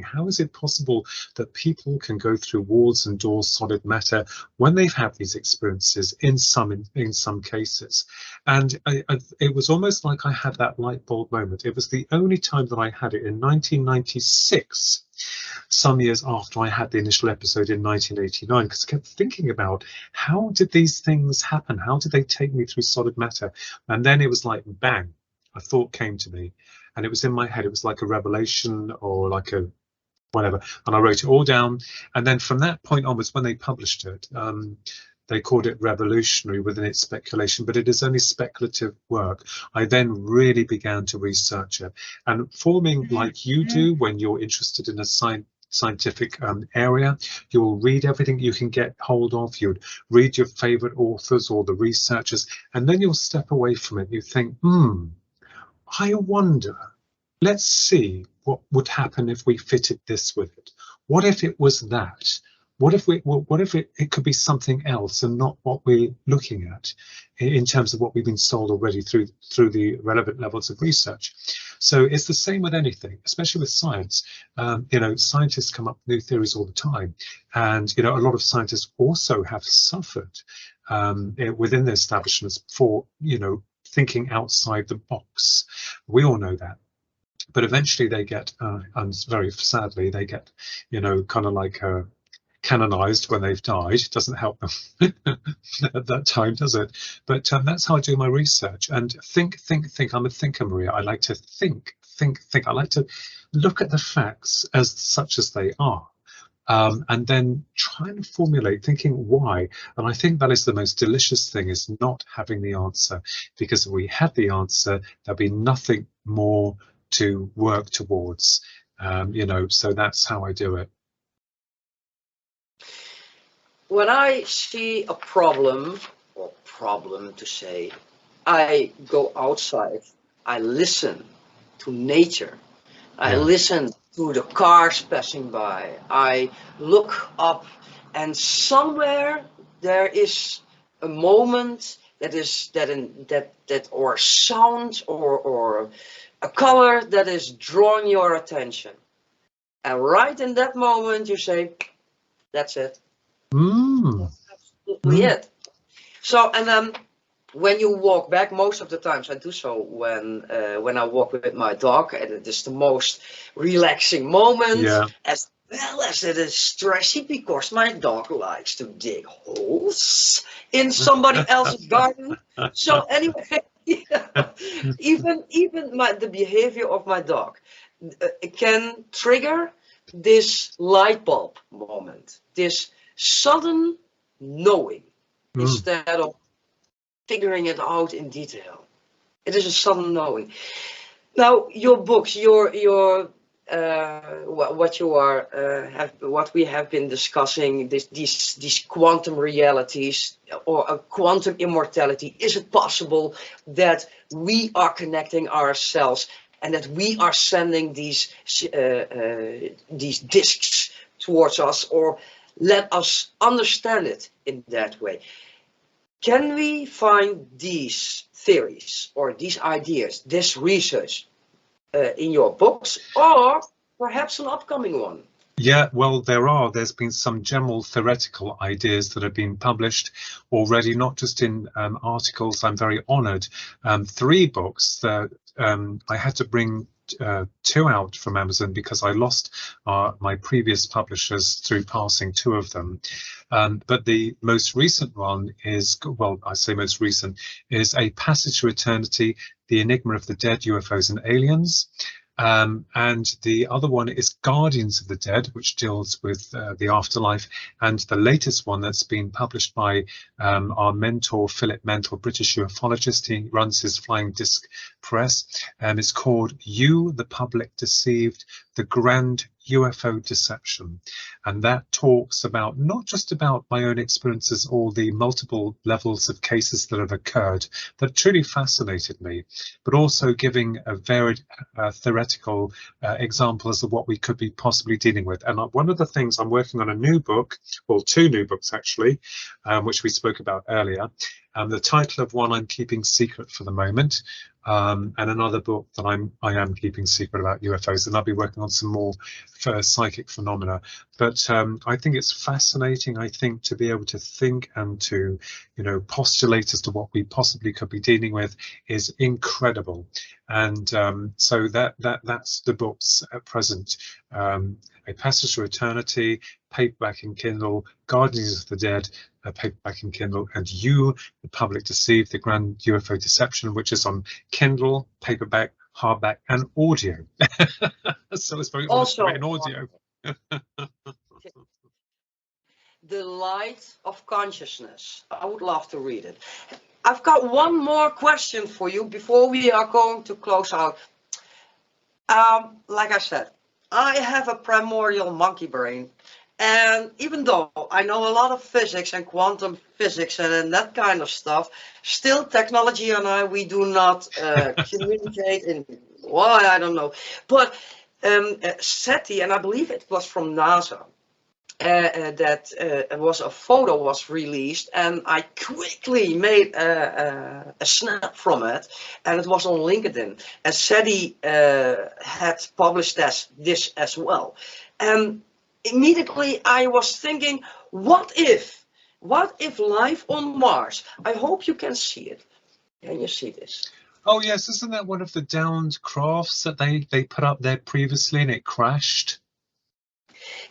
how is it possible that people can go through walls and doors, solid matter, when they've had these experiences in some cases? And it was almost like I had that light bulb moment. It was the only time that I had it in 1996, some years after I had the initial episode in 1989, because I kept thinking about how did these things happen? How did they take me through solid matter? And then it was like, bang, a thought came to me, and it was in my head. It was like a revelation or like a whatever, and I wrote it all down. And then from that point onwards, when they published it, they called it revolutionary within its speculation, but it is only speculative work. I then really began to research it, and forming like you do when you're interested in a scientific area, you will read everything you can get hold of. You'd read your favorite authors or the researchers, and then you'll step away from it. You think, I wonder, let's see what would happen if we fitted this with it. What if it was that? What if it could be something else and not what we're looking at in terms of what we've been sold already through the relevant levels of research? So it's the same with anything, especially with science. Scientists come up with new theories all the time, and a lot of scientists also have suffered within the establishments for thinking outside the box. We all know that. But eventually they get, and very sadly, they get, kind of like canonized when they've died. It doesn't help them at that time, does it? But that's how I do my research. And think. I'm a thinker, Maria. I like to think. I like to look at the facts as such as they are. And then try and formulate, thinking why. And I think that is the most delicious thing, is not having the answer. Because if we had the answer, there'd be nothing more to work towards. So that's how I do it. When I see a problem to say, I go outside, I listen to nature, I listen to the cars passing by, I look up, and somewhere there is a moment that or sound or a color that is drawing your attention, and right in that moment you say, that's it. That's absolutely it. So, and then when you walk back, most of the times I do so when I walk with my dog, and it is the most relaxing moment, as well as it is stressy, because my dog likes to dig holes in somebody else's garden. So anyway, Yeah. Even the behavior of my dog can trigger this light bulb moment, this sudden knowing, instead of figuring it out in detail. It is a sudden knowing. Now, your books, what you are what we have been discussing, these quantum realities or a quantum immortality. Is it possible that we are connecting ourselves and that we are sending these disks towards us, or let us understand it in that way? Can we find these theories or these ideas, this research in your books, or perhaps an upcoming one? Yeah, well, there's been some general theoretical ideas that have been published already, not just in articles. I'm very honored. 3 books that I had to bring 2 out from Amazon because I lost my previous publishers through passing 2 of them. But the most recent one is, well, I say most recent, is A Passage to Eternity, The Enigma of the Dead, UFOs and Aliens. And the other one is Guardians of the Dead, which deals with the afterlife. And the latest one that's been published by our mentor, Philip Mantle, British ufologist. He runs his Flying Disc Press, and it's called You, the Public Deceived, the Grand UFO Deception. And that talks about not just about my own experiences, all the multiple levels of cases that have occurred that truly fascinated me, but also giving a varied theoretical examples of what we could be possibly dealing with. And one of the things, I'm working on a new book, well, 2 new books actually, which we spoke about earlier. The title of one I'm keeping secret for the moment, and another book that I am keeping secret about UFOs, and I'll be working on some more psychic phenomena. But I think it's fascinating, I think, to be able to think and to, postulate as to what we possibly could be dealing with is incredible. And so that's the books at present. A Passage to Eternity, paperback and Kindle, Guardians of the Dead, paperback and Kindle, and You, the Public Deceived, the Grand UFO Deception, which is on Kindle, paperback, hardback, and audio. So it's very also in audio. The Light of Consciousness. I would love to read it. I've got one more question for you before we are going to close out. Like I said, I have a primordial monkey brain. And even though I know a lot of physics and quantum physics and that kind of stuff, still technology and we do not communicate in why, I don't know. But SETI, and I believe it was from NASA, that a photo was released, and I quickly made a snap from it, and it was on LinkedIn. And SETI had published this as well. Immediately I was thinking, what if life on Mars? I hope you can see it. Can you see this? Oh yes, isn't that one of the downed crafts that they put up there previously and it crashed?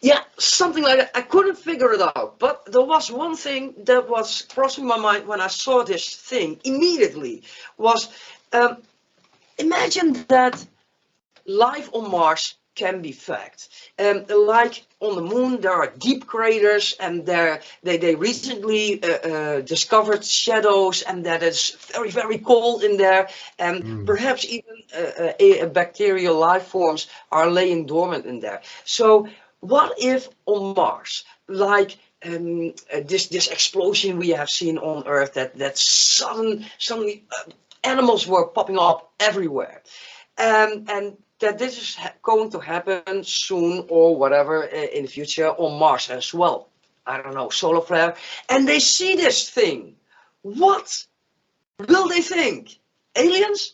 Yeah, something like that. I couldn't figure it out, but there was one thing that was crossing my mind when I saw this thing immediately, was imagine that life on Mars can be fact. Like on the moon, there are deep craters, and they recently discovered shadows, and that is very, very cold in there, and perhaps even bacterial life forms are laying dormant in there. So what if on Mars, like this explosion we have seen on Earth, that suddenly animals were popping up everywhere, and that this is going to happen soon or whatever in the future on Mars as well. I don't know, solar flare. And they see this thing. What will they think? Aliens?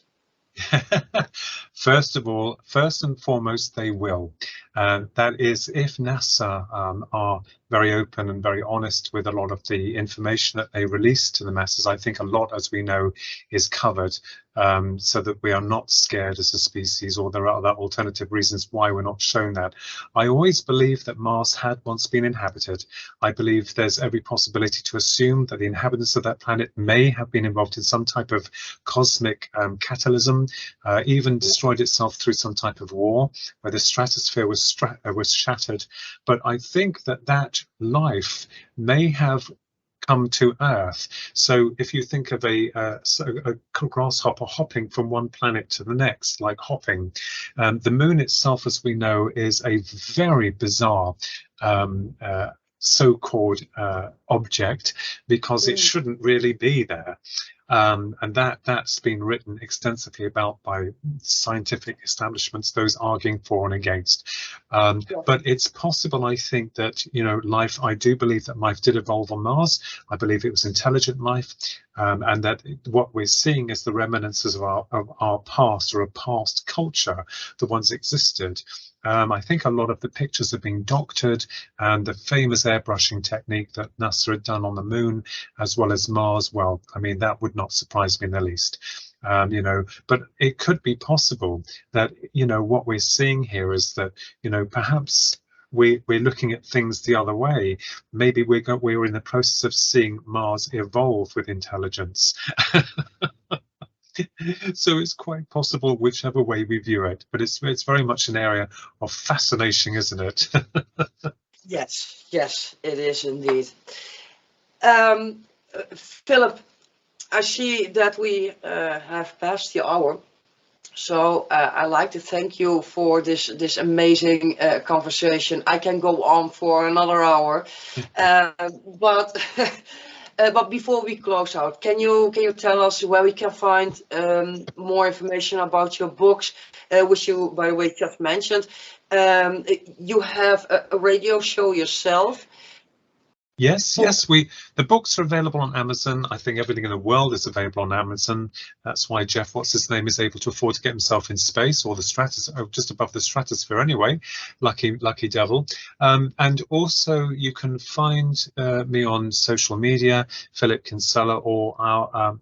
First and foremost, they will. That is, if NASA are very open and very honest with a lot of the information that they release to the masses. I think a lot, as we know, is covered so that we are not scared as a species, or there are other alternative reasons why we're not shown that. I always believe that Mars had once been inhabited. I believe there's every possibility to assume that the inhabitants of that planet may have been involved in some type of cosmic catalysm, even destroyed itself through some type of war, where the stratosphere was shattered. But I think that life may have come to Earth. So if you think of a grasshopper hopping from one planet to the next, like hopping, the moon itself, as we know, is a very bizarre so-called object, because it shouldn't really be there. And that's been written extensively about by scientific establishments, those arguing for and against. But it's possible, I think, that, you know, life, I do believe that life did evolve on Mars. I believe it was intelligent life, and that what we're seeing is the reminiscences of our past, or a past culture, the ones that existed. I think a lot of the pictures are being doctored, and the famous airbrushing technique that NASA had done on the moon as well as Mars, well, I mean, that would not surprise me in the least. You know, but it could be possible that, you know, what we're seeing here is that, you know, perhaps we're looking at things the other way. Maybe we're in the process of seeing Mars evolve with intelligence. So it's quite possible whichever way we view it, but it's very much an area of fascination, isn't it? Yes, it is indeed. Philip, I see that we have passed the hour, so I'd like to thank you for this amazing conversation. I can go on for another hour, but but before we close out, can you tell us where we can find more information about your books, which you, by the way, just mentioned? You have a radio show yourself. Yes, the books are available on Amazon. I think everything in the world is available on Amazon. That's why Jeff, what's his name, is able to afford to get himself in space, or the stratosphere, just above the stratosphere anyway. Lucky devil. And also you can find me on social media, Philip Kinsella, or our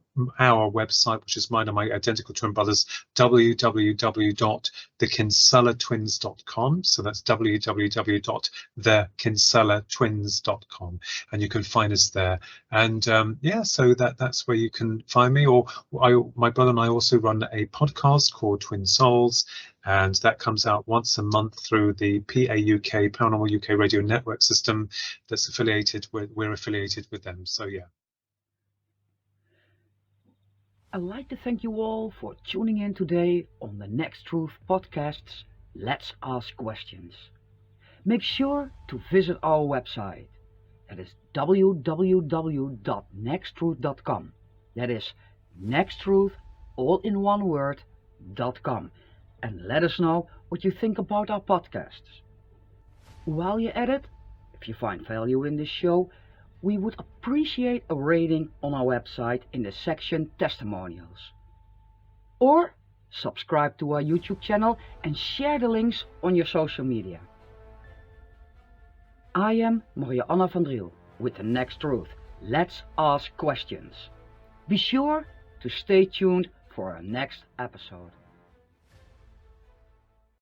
website, which is mine and my identical twin brothers, www.thekinsellatwins.com. So that's www.thekinsellatwins.com, and you can find us there. And yeah, so that's where you can find me. Or my brother and I also run a podcast called Twin Souls, and that comes out once a month through the PAUK, Paranormal UK Radio Network system, that's affiliated with, we're affiliated with them. So yeah. I'd like to thank you all for tuning in today on the Next Truth podcast's Let's Ask Questions. Make sure to visit our website. That is www.nexttruth.com. That is nexttruth, all in one word, .com. And let us know what you think about our podcasts. While you're at it, if you find value in this show, we would appreciate a rating on our website in the section Testimonials. Or subscribe to our YouTube channel and share the links on your social media. I am Maria Anna van Driel with the Next Truth. Let's Ask Questions. Be sure to stay tuned for our next episode.